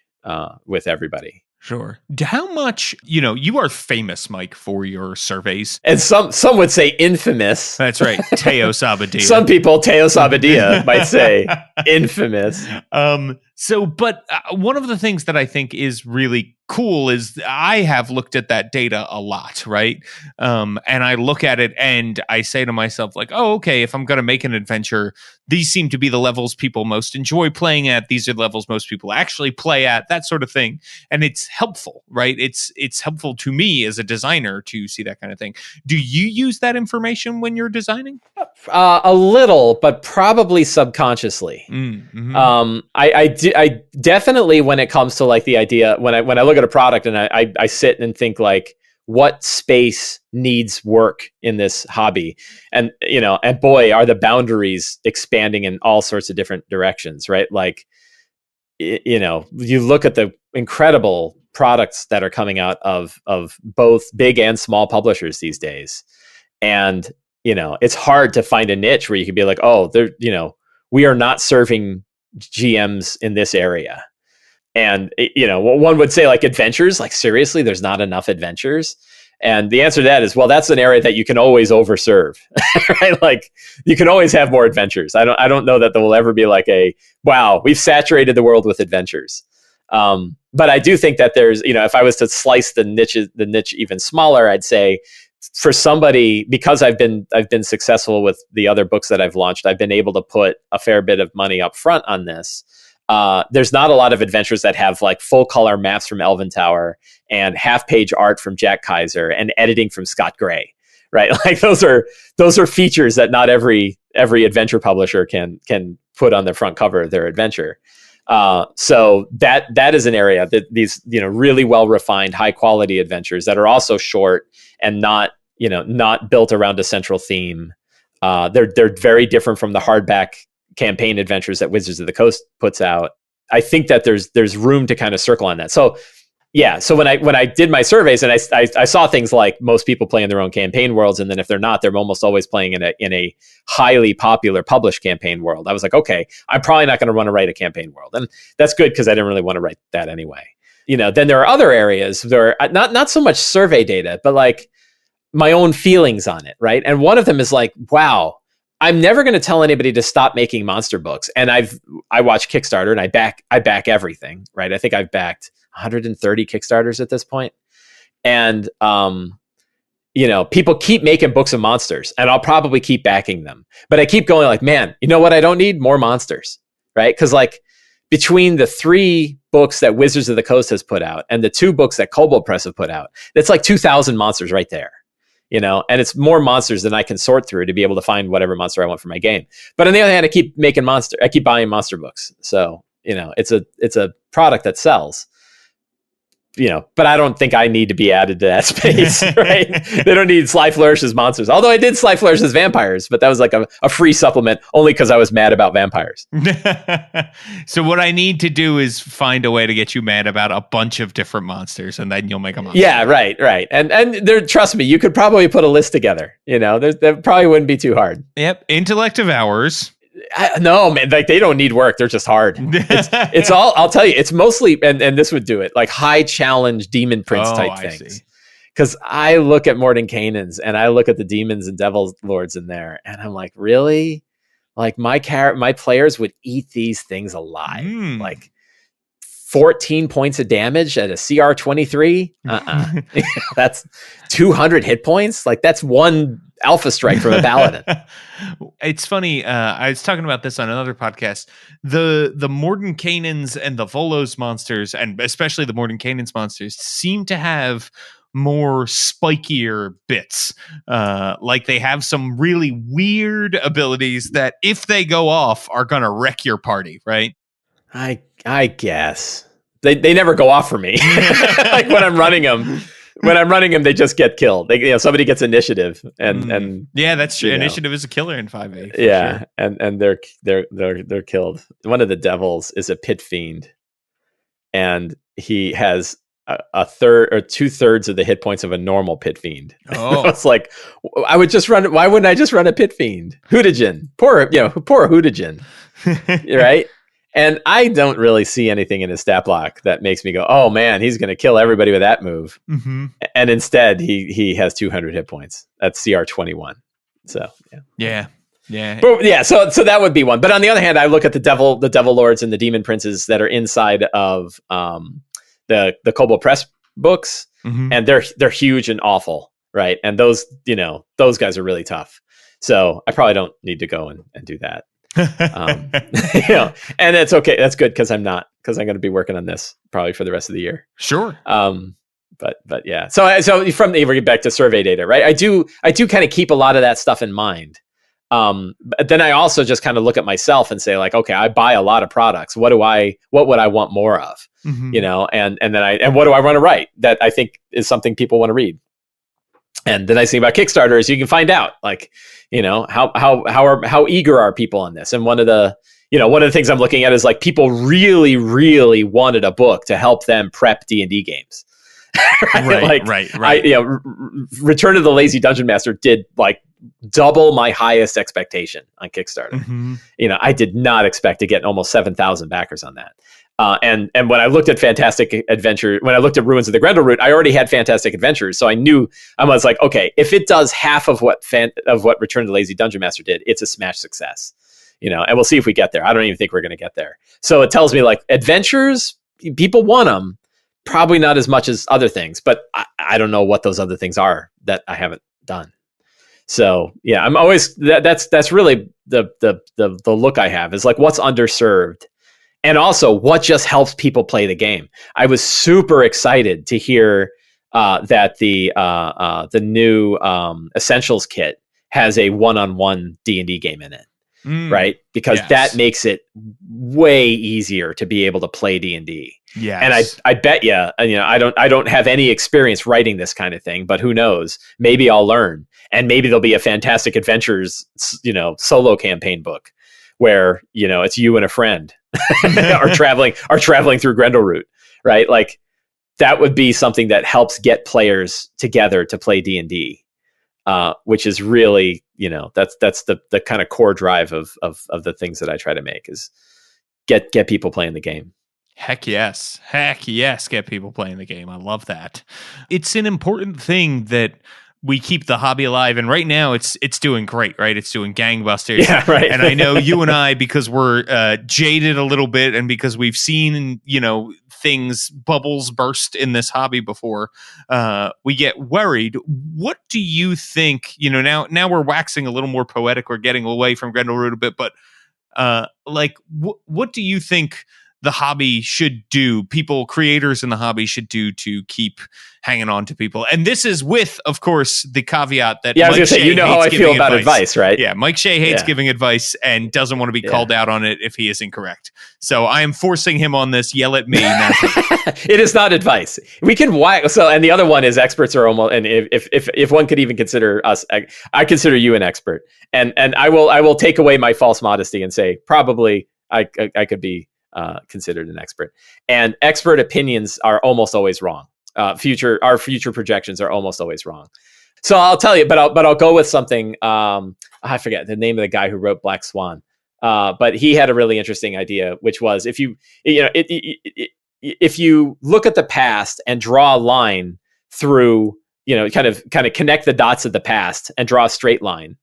Speaker 2: with everybody.
Speaker 1: Sure. How much, you are famous, Mike, for your surveys.
Speaker 2: And some would say infamous.
Speaker 1: That's right. Teo Sabadia.
Speaker 2: Some people, Teo Sabadia, might say infamous.
Speaker 1: But one of the things that I think is really cool is I have looked at that data a lot, right? And I look at it and I say to myself, like, oh, okay, if I'm going to make an adventure, these seem to be the levels people most enjoy playing at. These are the levels most people actually play at, that sort of thing. And it's helpful, right? It's helpful to me as a designer to see that kind of thing. Do you use that information when you're designing?
Speaker 2: A little, but probably subconsciously.
Speaker 1: Mm-hmm.
Speaker 2: I definitely, when it comes to like the idea, when I look at a product and I sit and think like, what space needs work in this hobby? And, and boy, are the boundaries expanding in all sorts of different directions, right? Like, you look at the incredible products that are coming out of both big and small publishers these days. And it's hard to find a niche where you could be like, oh, there, we are not serving GMs in this area. And, one would say like adventures, like seriously, there's not enough adventures. And the answer to that is, well, that's an area that you can always overserve, right? Like you can always have more adventures. I don't know that there will ever be like wow, we've saturated the world with adventures. But I do think that there's, if I was to slice the niche even smaller, I'd say for somebody, because I've been successful with the other books that I've launched, I've been able to put a fair bit of money up front on this. There's not a lot of adventures that have like full color maps from Elven Tower and half page art from Jack Kaiser and editing from Scott Gray, right? Like those are features that not every adventure publisher can put on the front cover of their adventure. So that is an area that these, really well refined, high quality adventures that are also short and not built around a central theme. They're very different from the hardback campaign adventures that Wizards of the Coast puts out. I think that there's room to kind of circle on that. So yeah. So when I did my surveys and I saw things like most people play in their own campaign worlds, and then if they're not, they're almost always playing in a highly popular published campaign world. I was like, okay, I'm probably not going to want to write a campaign world, and that's good because I didn't really want to write that anyway. Then there are other areas there are not so much survey data, but like my own feelings on it, right? And one of them is like, wow, I'm never going to tell anybody to stop making monster books. And I watch Kickstarter and I back everything, right? I think I've backed 130 Kickstarters at this point. And, people keep making books of monsters and I'll probably keep backing them, but I keep going like, man, you know what? I don't need more monsters, right? Cause like between the 3 books that Wizards of the Coast has put out and the 2 books that Kobold Press have put out, that's like 2,000 monsters right there. And it's more monsters than I can sort through to be able to find whatever monster I want for my game. But on the other hand, I keep buying monster books. So, it's a product that sells, but I don't think I need to be added to that space, right? They don't need Sly Flourish's monsters. Although I did Sly Flourish's vampires, but that was like a free supplement only because I was mad about vampires.
Speaker 1: So what I need to do is find a way to get you mad about a bunch of different monsters, and then you'll make a monster.
Speaker 2: Yeah, right. And there, trust me, you could probably put a list together. That probably wouldn't be too hard.
Speaker 1: Yep. Intellect of hours.
Speaker 2: No, man, like they don't need work. They're just hard. It's all, I'll tell you, it's mostly, and this would do it, like high challenge demon prince type things. Because I look at Mordenkainen's and I look at the demons and devil lords in there, and I'm like, really? Like my players would eat these things alive. Like 14 points of damage at a CR 23. That's 200 hit points. Like that's one alpha strike from a paladin.
Speaker 1: It's funny. I was talking about this on another podcast. The Mordenkainen's and the Volos monsters, and especially the Mordenkainen's monsters, seem to have more spikier bits. Like they have some really weird abilities that, if they go off, are gonna wreck your party. Right?
Speaker 2: I guess they never go off for me. Like when I'm running them. When I'm running them, they just get killed. Somebody gets initiative, and
Speaker 1: yeah, that's true. Initiative is a killer in 5e.
Speaker 2: Yeah,
Speaker 1: sure.
Speaker 2: and they're killed. One of the devils is a pit fiend, and he has a third or 2/3 of the hit points of a normal pit fiend.
Speaker 1: Oh,
Speaker 2: it's like I would just run. Why wouldn't I just run a pit fiend? Hootigen, poor Hootigen, right? And I don't really see anything in his stat block that makes me go, oh man, he's going to kill everybody with that move.
Speaker 1: Mm-hmm.
Speaker 2: And instead, he has 200 hit points. That's CR 21. So
Speaker 1: yeah.
Speaker 2: But yeah, so that would be one. But on the other hand, I look at the devil lords and the demon princes that are inside of the Kobold Press books, and they're huge and awful, right? And those guys are really tough. So I probably don't need to go and do that. And that's okay. That's good because I'm going to be working on this probably for the rest of the year.
Speaker 1: Sure.
Speaker 2: But yeah. So from the back to survey data, right? I do kind of keep a lot of that stuff in mind. But then I also just kind of look at myself and say like, okay, I buy a lot of products. What would I want more of? And then what do I want to write that I think is something people want to read? And the nice thing about Kickstarter is you can find out, like, how eager are people on this? And one of the things I'm looking at is like people really, really wanted a book to help them prep D&D games.
Speaker 1: Right.
Speaker 2: Return of the Lazy Dungeon Master did like double my highest expectation on Kickstarter.
Speaker 1: Mm-hmm.
Speaker 2: I did not expect to get almost 7,000 backers on that. And when I looked at Fantastic Adventure, when I looked at Ruins of the Grendelroot, I already had Fantastic Adventures, so I was like, okay, if it does half of what Return of the Lazy Dungeon Master did, it's a smash success. And we'll see if we get there. I don't even think we're going to get there. So it tells me like adventures, people want them, probably not as much as other things, but I don't know what those other things are that I haven't done. So yeah, I'm always that's really the look I have is like what's underserved. And also, what just helps people play the game? I was super excited to hear that the new Essentials kit has a one-on-one D&D game in it, right? Because that makes it way easier to be able to play D&D.
Speaker 1: Yes.
Speaker 2: And I bet you, I don't have any experience writing this kind of thing, but who knows? Maybe I'll learn, and maybe there'll be a Fantastic Adventures, solo campaign book where it's you and a friend. are traveling through Grendelroot, right? Like that would be something that helps get players together to play D&D, which is really, that's the kind of core drive of the things that I try to make is get people playing the game.
Speaker 1: Heck yes. Get people playing the game. I love that. It's an important thing that we keep the hobby alive, and right now it's doing great, right? It's doing gangbusters.
Speaker 2: Yeah, right.
Speaker 1: And I know you and I, because we're jaded a little bit, and because we've seen bubbles burst in this hobby before, we get worried. What do you think? Now we're waxing a little more poetic. We're getting away from Grendelroot a bit, but what do you think the hobby should do, creators in the hobby should do to keep hanging on to people? And this is with, of course, the caveat that
Speaker 2: I was going to say, how I feel about advice, right?
Speaker 1: Yeah, Mike Shea hates giving advice and doesn't want to be called out on it if he is incorrect. So I am forcing him on this. Yell at me.
Speaker 2: It is not advice. We can and the other one is experts are almost, and if one could even consider us, I consider you an expert, and I will take away my false modesty and say probably I could be considered an expert, and expert opinions are almost always wrong. Our future projections are almost always wrong. So I'll tell you, but I'll go with something. I forget the name of the guy who wrote Black Swan, but he had a really interesting idea, which was if you look at the past and draw a line through, kind of connect the dots of the past and draw a straight line,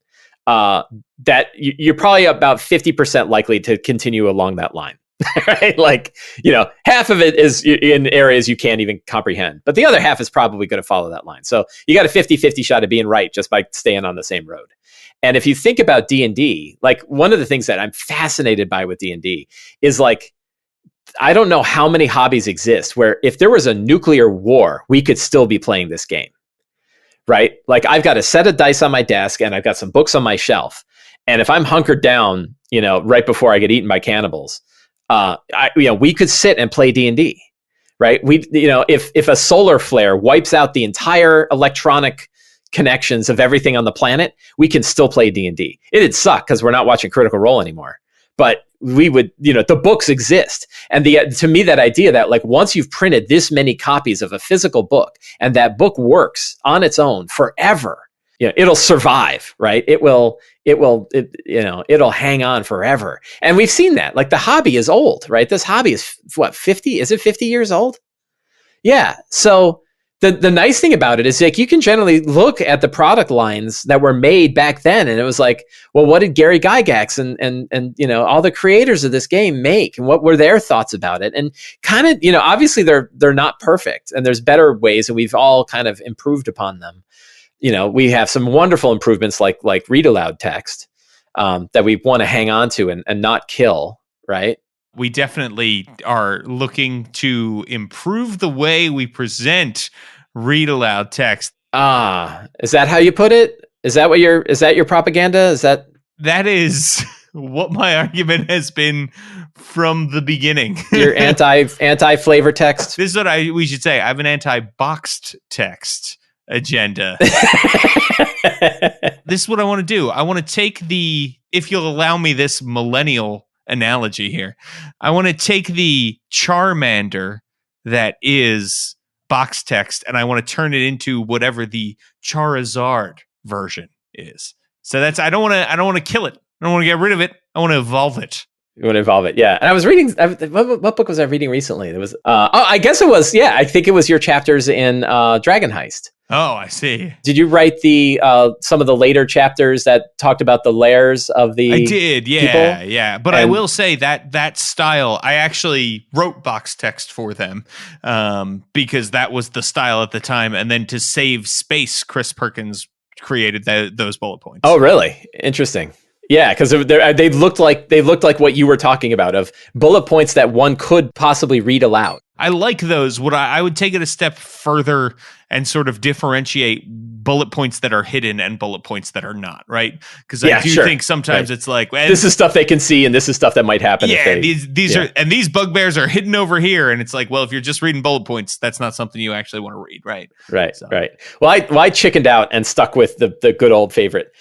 Speaker 2: that you're probably about 50% likely to continue along that line. Right? Like, half of it is in areas you can't even comprehend, but the other half is probably going to follow that line. So you got a 50-50 shot of being right just by staying on the same road. And if you think about D&D, like one of the things that I'm fascinated by with D&D is like, I don't know how many hobbies exist where if there was a nuclear war, we could still be playing this game, right? Like I've got a set of dice on my desk and I've got some books on my shelf. And if I'm hunkered down, right before I get eaten by cannibals, we could sit and play D&D, right? If a solar flare wipes out the entire electronic connections of everything on the planet, we can still play D&D. It'd suck because we're not watching Critical Role anymore, but we would, the books exist. And to me, that idea that like once you've printed this many copies of a physical book and that book works on its own forever, it'll survive, right? It'll hang on forever. And we've seen that. Like the hobby is old, right? This hobby is 50? Is it 50 years old? Yeah. So the nice thing about it is like you can generally look at the product lines that were made back then, and it was like, well, what did Gary Gygax and all the creators of this game make, and what were their thoughts about it? And kind of, obviously they're not perfect, and there's better ways, and we've all kind of improved upon them. We have some wonderful improvements like read aloud text that we want to hang on to and not kill, right?
Speaker 1: We definitely are looking to improve the way we present read aloud text.
Speaker 2: Is that how you put it? Is that your propaganda?
Speaker 1: That is what my argument has been from the begining.
Speaker 2: Your anti flavor text.
Speaker 1: This is what we should say. I have an anti-boxed text agenda. This is what I want to do. I want to take if you'll allow me this millennial analogy here, I want to take the Charmander that is box text and I want to turn it into whatever the Charizard version is. So that's I don't want to kill it. I don't want to get rid of it. I want to evolve it.
Speaker 2: You want to evolve it, yeah. And I was reading. What book was I reading recently? It was. I guess it was. Yeah, I think it was your chapters in Dragon Heist.
Speaker 1: Oh, I see.
Speaker 2: Did you write the some of the later chapters that talked about the layers of the?
Speaker 1: I did, yeah,
Speaker 2: people?
Speaker 1: yeah. But I will say that style, I actually wrote box text for them because that was the style at the time. And then to save space, Chris Perkins created those bullet points.
Speaker 2: Oh, really? Interesting. Yeah, because they looked like what you were talking about, of bullet points that one could possibly read aloud.
Speaker 1: I like those. What I would take it a step further and sort of differentiate bullet points that are hidden and bullet points that are not, right? Because I do think sometimes it's like,
Speaker 2: this is stuff they can see, and this is stuff that might happen.
Speaker 1: Yeah, these bugbears are hidden over here, and it's like, well, if you're just reading bullet points, that's not something you actually want to read, right?
Speaker 2: Right. Well, I chickened out and stuck with the good old favorite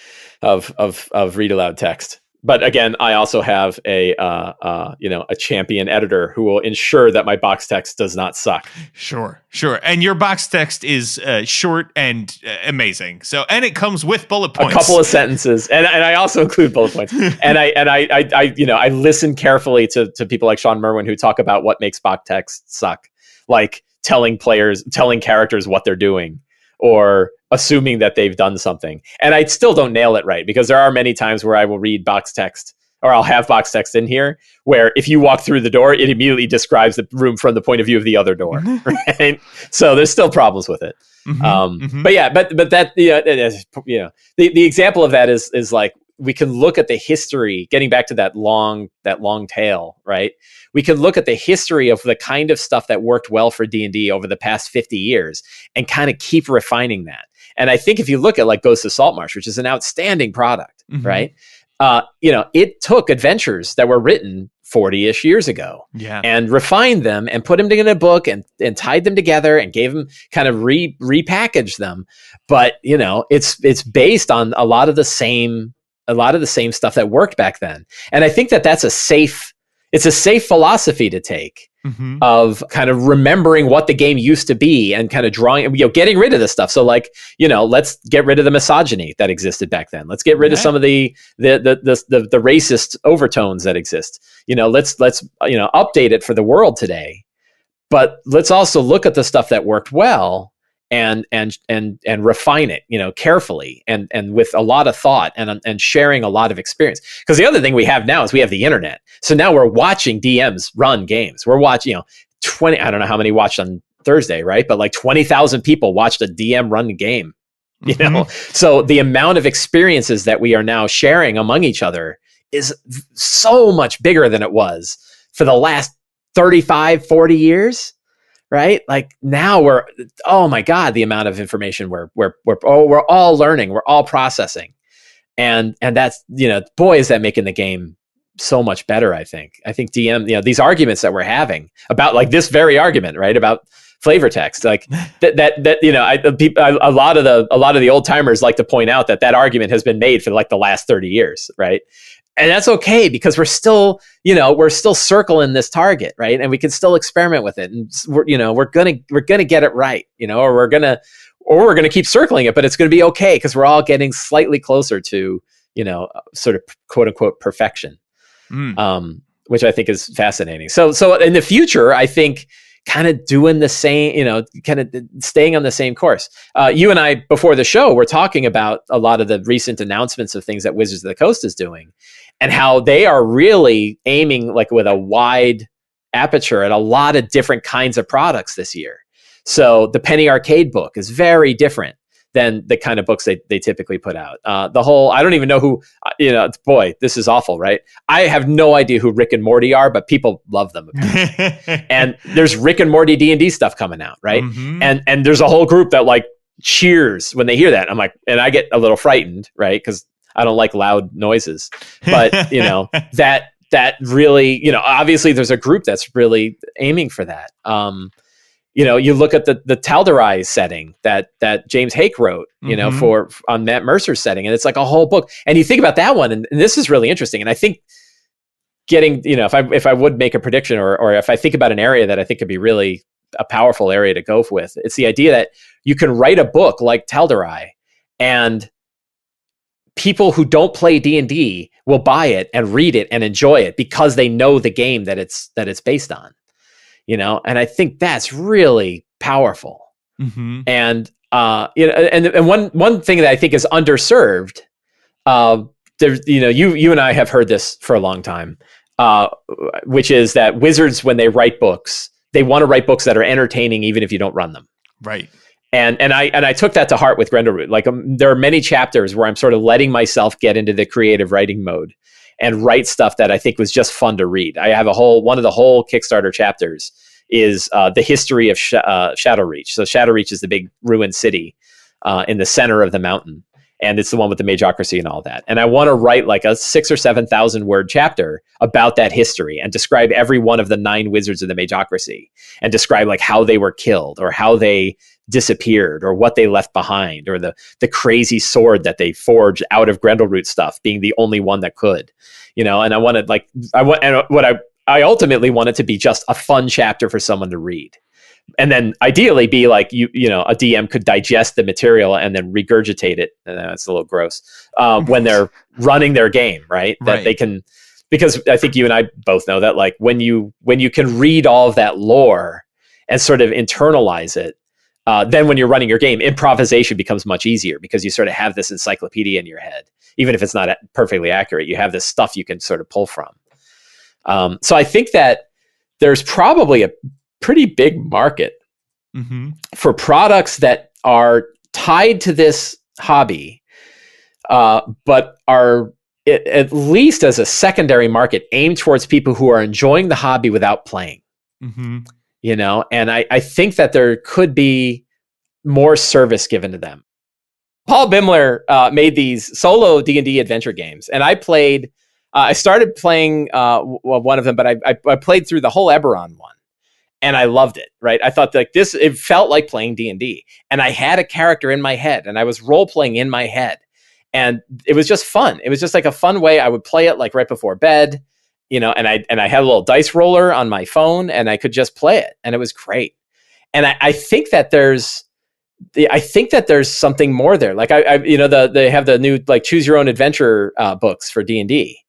Speaker 2: of read aloud text. But again, I also have a champion editor who will ensure that my box text does not suck.
Speaker 1: Sure. And your box text is short and amazing. So, and it comes with bullet points.
Speaker 2: A couple of sentences, and I also include bullet points. And I listen carefully to people like Sean Merwin who talk about what makes box text suck, like telling characters what they're doing, or assuming that they've done something. And I still don't nail it right, because there are many times where I will read box text, or I'll have box text in here where if you walk through the door, it immediately describes the room from the point of view of the other door. Right? So there's still problems with it. But that, the example of that is like, we can look at the history, getting back to that long tail, right? We can look at the history of the kind of stuff that worked well for D&D over the past 50 years and kind of keep refining that. And I think if you look at like Ghosts of Saltmarsh, which is an outstanding product, right? It took adventures that were written 40-ish years ago and refined them and put them in a book and tied them together and gave them kind of repackaged them. But, it's based on a lot of the same stuff that worked back then. And I think that's a safe philosophy to take of kind of remembering what the game used to be and kind of drawing, getting rid of the stuff. So like, let's get rid of the misogyny that existed back then. Let's get rid of some of the racist overtones that exist. Let's update it for the world today, but let's also look at the stuff that worked well and refine it, carefully and with a lot of thought and sharing a lot of experience. Because the other thing we have now is we have the internet. So now we're watching DMs run games. We're watching, 20, I don't know how many watched on Thursday, right? But like 20,000 people watched a DM run game, So the amount of experiences that we are now sharing among each other is so much bigger than it was for the last 35, 40 years. Right? Like now oh my God, the amount of information we're all learning, we're all processing. And that's, boy, is that making the game so much better. I think DM, these arguments that we're having about like this very argument, right? About flavor text, like a lot of the old timers like to point out that argument has been made for like the last 30 years. Right. And that's okay, because we're still circling this target, right? And we can still experiment with it, and we're gonna get it right, or we're gonna keep circling it, but it's gonna be okay because we're all getting slightly closer to, sort of quote unquote perfection, which I think is fascinating. So in the future, I think kind of doing the same, kind of staying on the same course. You and I, before the show, were talking about a lot of the recent announcements of things that Wizards of the Coast is doing, and how they are really aiming like with a wide aperture at a lot of different kinds of products this year. So the Penny Arcade book is very different than the kind of books they typically put out. I don't even know who, boy, this is awful, right? I have no idea who Rick and Morty are, but people love them. And there's Rick and Morty D&D stuff coming out, right? And there's a whole group that like cheers when they hear that. I'm like, and I get a little frightened, right? Because I don't like loud noises, but that really, obviously there's a group that's really aiming for that. You look at the Tal'Darai setting that James Hake wrote, for on Matt Mercer's setting, and it's like a whole book. And you think about that one, and this is really interesting. And I think getting, if I would make a prediction, or if I think about an area that I think could be really a powerful area to go with, it's the idea that you can write a book like Tal'Darai and people who don't play D&D will buy it and read it and enjoy it because they know the game that it's based on, and I think that's really powerful.
Speaker 1: Mm-hmm.
Speaker 2: And and one thing that I think is underserved, there's you and I have heard this for a long time, which is that wizards, when they write books, they want to write books that are entertaining even if you don't run them.
Speaker 1: Right.
Speaker 2: And I took that to heart with Grendelroot. Like, there are many chapters where I'm sort of letting myself get into the creative writing mode and write stuff that I think was just fun to read. I have one of the whole Kickstarter chapters is the history of Shadowreach. So Shadowreach is the big ruined city in the center of the mountain, and it's the one with the Magocracy and all that. And I want to write like a 6,000 or 7,000 word chapter about that history and describe every one of the 9 wizards of the Magocracy, and describe like how they were killed or how they disappeared or what they left behind, or the crazy sword that they forged out of Grendelroot stuff being the only one that could, and I ultimately want it to be just a fun chapter for someone to read. And then ideally be like, a DM could digest the material and then regurgitate it. And that's a little gross when they're running their game, right? That they can, because I think you and I both know that, like, when you can read all of that lore and sort of internalize it, then when you're running your game, improvisation becomes much easier because you sort of have this encyclopedia in your head. Even if it's not perfectly accurate, you have this stuff you can sort of pull from. So I think that there's probably a pretty big market for products that are tied to this hobby, but are at least as a secondary market aimed towards people who are enjoying the hobby without playing. And I think that there could be more service given to them. Paul Bimler made these solo D&D adventure games, and I started playing one of them, but I played through the whole Eberron one, and I loved it. Right, I thought like this, it felt like playing D&D, and I had a character in my head, and I was role playing in my head, and it was just fun. It was just like a fun way. I would play it like right before bed, and I had a little dice roller on my phone, and I could just play it, and it was great. And I think that there's something more there. Like they have the new like choose your own adventure books for D&D,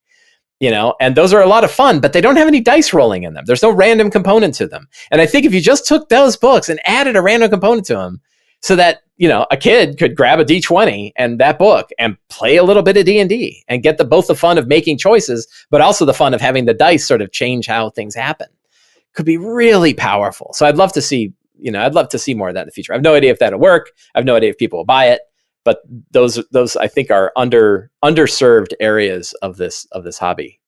Speaker 2: and those are a lot of fun, but they don't have any dice rolling in them. There's no random component to them. And I think if you just took those books and added a random component to them, so that a kid could grab a D20 and that book and play a little bit of D&D and get both the fun of making choices, but also the fun of having the dice sort of change how things happen, could be really powerful. So I'd love to see more of that in the future. I have no idea if that'll work. I have no idea if people will buy it, but those I think are underserved areas of this hobby.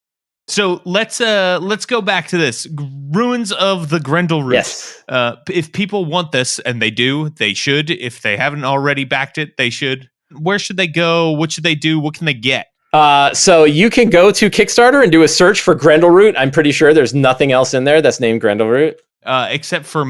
Speaker 1: So let's go back to this Ruins of the Grendelroot.
Speaker 2: Yes.
Speaker 1: If people want this, and they do, they should. If they haven't already backed it, they should. Where should they go? What should they do? What can they get?
Speaker 2: So you can go to Kickstarter and do a search for Grendelroot. I'm pretty sure there's nothing else in there that's named Grendelroot.
Speaker 1: Except for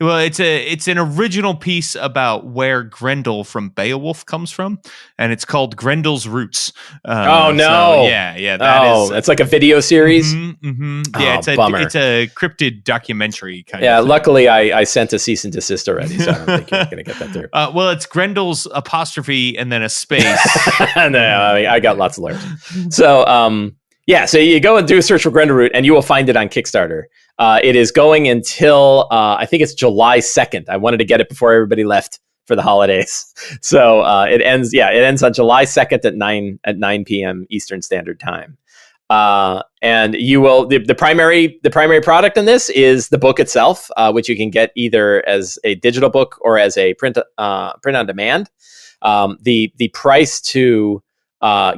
Speaker 1: it's an original piece about where Grendel from Beowulf comes from, and it's called Grendel's Roots.
Speaker 2: Oh no!
Speaker 1: So, yeah, that is.
Speaker 2: It's like a video series.
Speaker 1: Yeah,
Speaker 2: bummer.
Speaker 1: It's a cryptid documentary kind of.
Speaker 2: Yeah,
Speaker 1: thing.
Speaker 2: Luckily I sent a cease and desist already, so I don't think you're gonna get that through.
Speaker 1: Well, it's Grendel's apostrophe and then a space.
Speaker 2: No, I got lots of letters. So yeah, so you go and do a search for Grendelroot, and you will find it on Kickstarter. It is going until I think it's July 2nd. I wanted to get it before everybody left for the holidays, so it ends. Yeah, it ends on July 2nd at 9 p.m. Eastern Standard Time. And you will the primary product in this is the book itself, which you can get either as a digital book or as a print on demand. The price to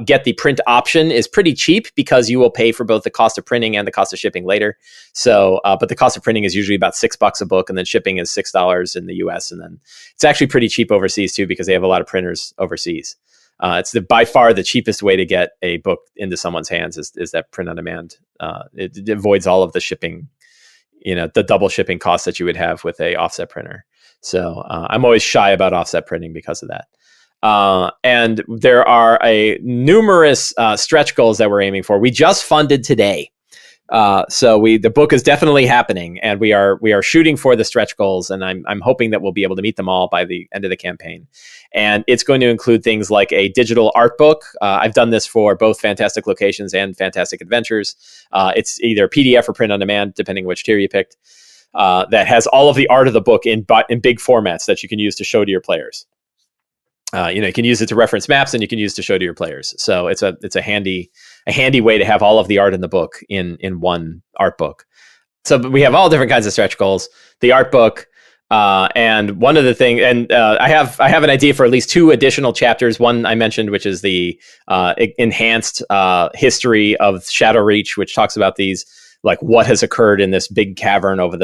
Speaker 2: get the print option is pretty cheap because you will pay for both the cost of printing and the cost of shipping later. So, but the cost of printing is usually about $6 a book, and then shipping is $6 in the US. And then it's actually pretty cheap overseas too, because they have a lot of printers overseas. It's by far the cheapest way to get a book into someone's hands is that print on demand. It avoids all of the shipping, the double shipping costs that you would have with a offset printer. So I'm always shy about offset printing because of that. And there are numerous stretch goals that we're aiming for. We just funded today So the book is definitely happening, and we are shooting for the stretch goals, and I'm hoping that we'll be able to meet them all by the end of the campaign. And it's going to include things like a digital art book. I've done this for both Fantastic Locations and Fantastic Adventures. It's either PDF or print on demand, depending which tier you picked. That has all of the art of the book in big formats that you can use to show to your players. You can use it to reference maps, and you can use it to show to your players. So it's a handy way to have all of the art in the book in one art book. So we have all different kinds of stretch goals. The art book, and one of the things, and I have an idea for at least 2 additional chapters. One I mentioned, which is the enhanced history of Shadow Reach, which talks about these, like what has occurred in this big cavern over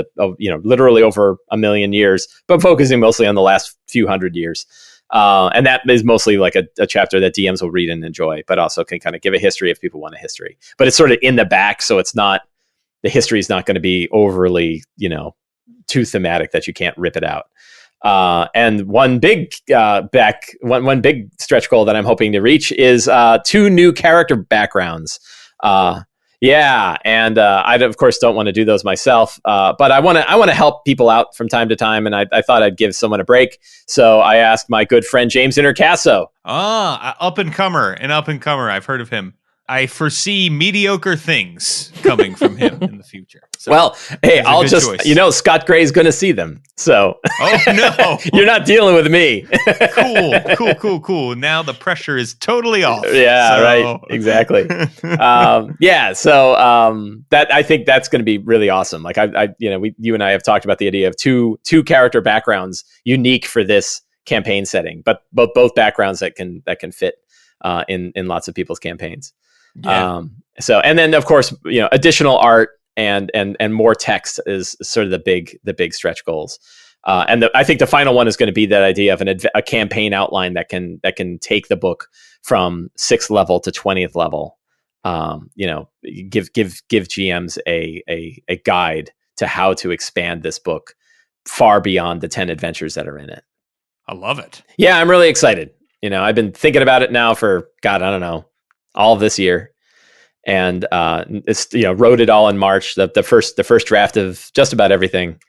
Speaker 2: literally over 1 million years, but focusing mostly on the last few hundred years. And that is mostly like a chapter that DMs will read and enjoy, but also can kind of give a history if people want a history. But it's sort of in the back, so the history is not going to be overly, too thematic that you can't rip it out. And one big one big stretch goal that I'm hoping to reach is 2 new character backgrounds. And I of course don't want to do those myself, but I want to help people out from time to time, and I thought I'd give someone a break. So I asked my good friend James Introcaso.
Speaker 1: Up and comer. I've heard of him. I foresee mediocre things coming from him in the future. So
Speaker 2: well, hey, I'll just choice. Scott Gray's going to see them. So
Speaker 1: no,
Speaker 2: you're not dealing with me.
Speaker 1: Cool. Now the pressure is totally off.
Speaker 2: Yeah, right. Exactly. That I think that's going to be really awesome. Like you and I have talked about the idea of two character backgrounds unique for this campaign setting, but both backgrounds that can fit in lots of people's campaigns.
Speaker 1: Yeah.
Speaker 2: And then of course, additional art and more text is sort of the big stretch goals. I think the final one is going to be that idea of a campaign outline that can take the book from 6th level to 20th level. Give GMs a guide to how to expand this book far beyond the 10 adventures that are in it.
Speaker 1: I love it.
Speaker 2: Yeah, I'm really excited. I've been thinking about it now for, I don't know, all of this year. And wrote it all in March. The first draft of just about everything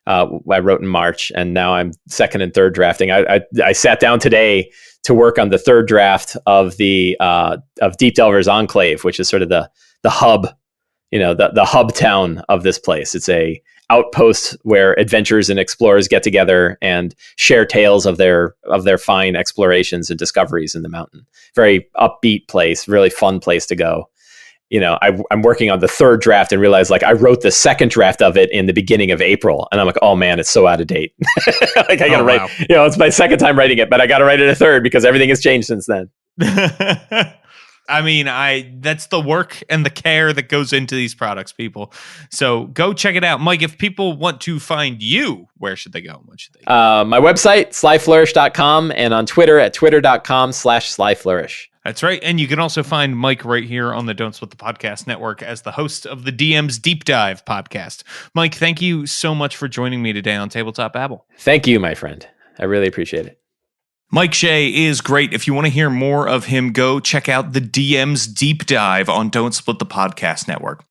Speaker 2: I wrote in March, and now I'm second and third drafting. I sat down today to work on the third draft of the of Deep Delver's Enclave, which is sort of the hub, the hub town of this place. It's a outpost where adventurers and explorers get together and share tales of their fine explorations and discoveries in the mountain. Very upbeat place, really fun place to go. I'm working on the third draft and realized I wrote the second draft of it in the beginning of April, and I'm like, oh man, it's so out of date. I gotta write. Wow. It's my second time writing it, but I got to write it a third because everything has changed since then.
Speaker 1: I memean, that's the work and the care that goes into these products, people. So go check it out. Mike, if people want to find you, where should they go? What should they do?
Speaker 2: My website, slyflourish.com, and on Twitter at twitter.com/slyflourish.
Speaker 1: That's right. And you can also find Mike right here on the Don't Split the Podcast Network as the host of the DM's Deep Dive podcast. Mike, thank you so much for joining me today on Tabletop Babble.
Speaker 2: Thank you, my friend. I really appreciate it.
Speaker 1: Mike Shea is great. If you want to hear more of him, go check out the DM's Deep Dive on Don't Split the Podcast Network.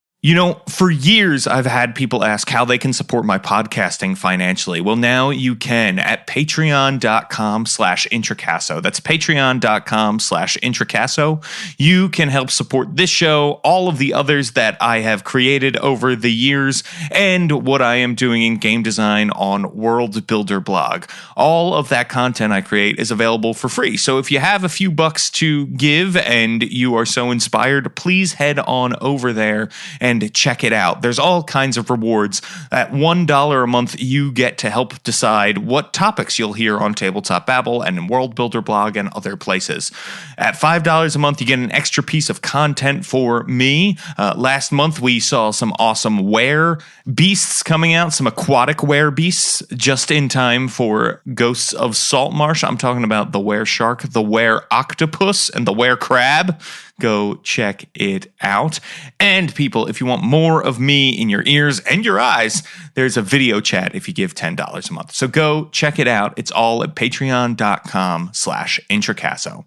Speaker 1: For years, I've had people ask how they can support my podcasting financially. Well, now you can at patreon.com/Introcaso. That's patreon.com/Introcaso. You can help support this show, all of the others that I have created over the years, and what I am doing in game design on World Builder blog. All of that content I create is available for free. So if you have a few bucks to give and you are so inspired, please head on over there and check it out. There's all kinds of rewards. At $1 a month, you get to help decide what topics you'll hear on Tabletop Babble and in World Builder blog and other places. At $5 a month, you get an extra piece of content for me. Last month, we saw some awesome were beasts coming out, some aquatic were beasts, just in time for Ghosts of Saltmarsh. I'm talking about the were shark, the were octopus, and the were crab. Go check it out. And people, if you want more of me in your ears and your eyes, there's a video chat if you give $10 a month. So go check it out. It's all at patreon.com/Introcaso.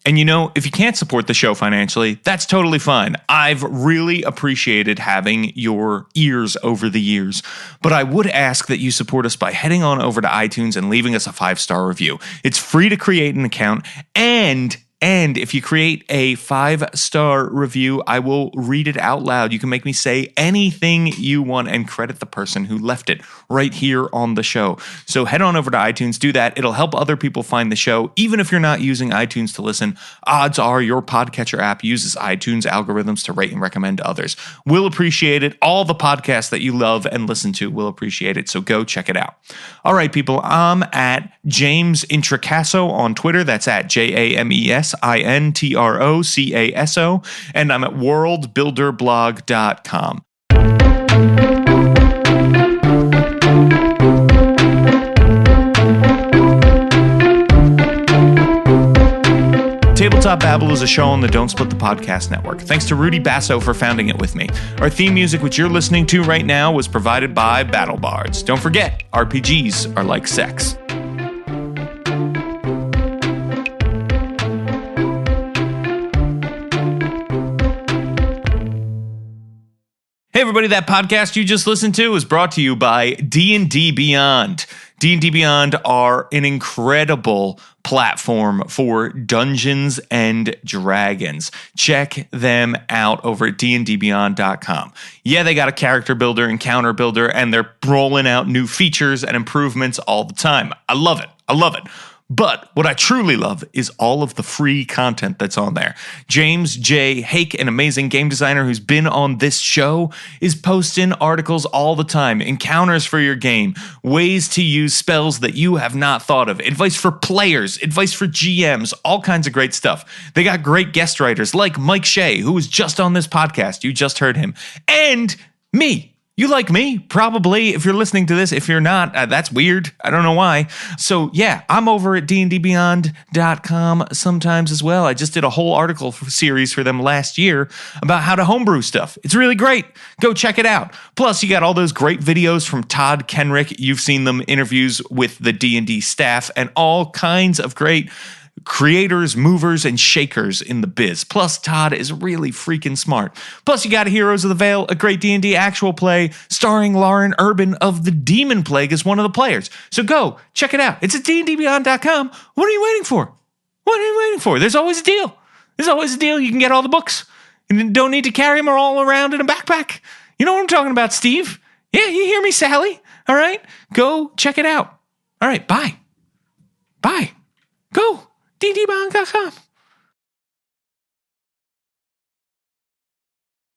Speaker 1: And if you can't support the show financially, that's totally fine. I've really appreciated having your ears over the years. But I would ask that you support us by heading on over to iTunes and leaving us a 5-star review. It's free to create an account, and if you create a 5-star review, I will read it out loud. You can make me say anything you want and credit the person who left it right here on the show. So head on over to iTunes, do that. It'll help other people find the show. Even if you're not using iTunes to listen, odds are your podcatcher app uses iTunes algorithms to rate and recommend to others. We'll appreciate it. All the podcasts that you love and listen to will appreciate it. So go check it out. All right, people, I'm at James Introcaso on Twitter. That's at JAMESINTROCASO. And I'm at worldbuilderblog.com. Tabletop Babble is a show on the Don't Split the Podcast Network. Thanks to Rudy Basso for founding it with me. Our theme music, which you're listening to right now, was provided by Battle Bards. Don't forget, RPGs are like sex. Hey everybody, that podcast you just listened to is brought to you by D&D Beyond. D&D Beyond are an incredible platform for Dungeons and Dragons. Check them out over at dndbeyond.com. Yeah, they got a character builder, encounter builder, and they're rolling out new features and improvements all the time. I love it. I love it. But what I truly love is all of the free content that's on there. James J. Hake, an amazing game designer who's been on this show, is posting articles all the time, encounters for your game, ways to use spells that you have not thought of, advice for players, advice for GMs, all kinds of great stuff. They got great guest writers like Mike Shea, who was just on this podcast. You just heard him. And me. You like me, probably, if you're listening to this. If you're not, that's weird. I don't know why. So yeah, I'm over at dndbeyond.com sometimes as well. I just did a whole article series for them last year about how to homebrew stuff. It's really great. Go check it out. Plus, you got all those great videos from Todd Kenrick. You've seen them, interviews with the D&D staff, and all kinds of great creators, movers, and shakers in the biz. Plus, Todd is really freaking smart. Plus, you got Heroes of the Veil, a great D&D actual play starring Lauren Urban of the Demon Plague as one of the players. So go, check it out. It's at dndbeyond.com. What are you waiting for? What are you waiting for? There's always a deal. There's always a deal. You can get all the books. And you don't need to carry them all around in a backpack. You know what I'm talking about, Steve? Yeah, you hear me, Sally? All right? Go check it out. All right, bye. Bye. Go. dndbeyond.com.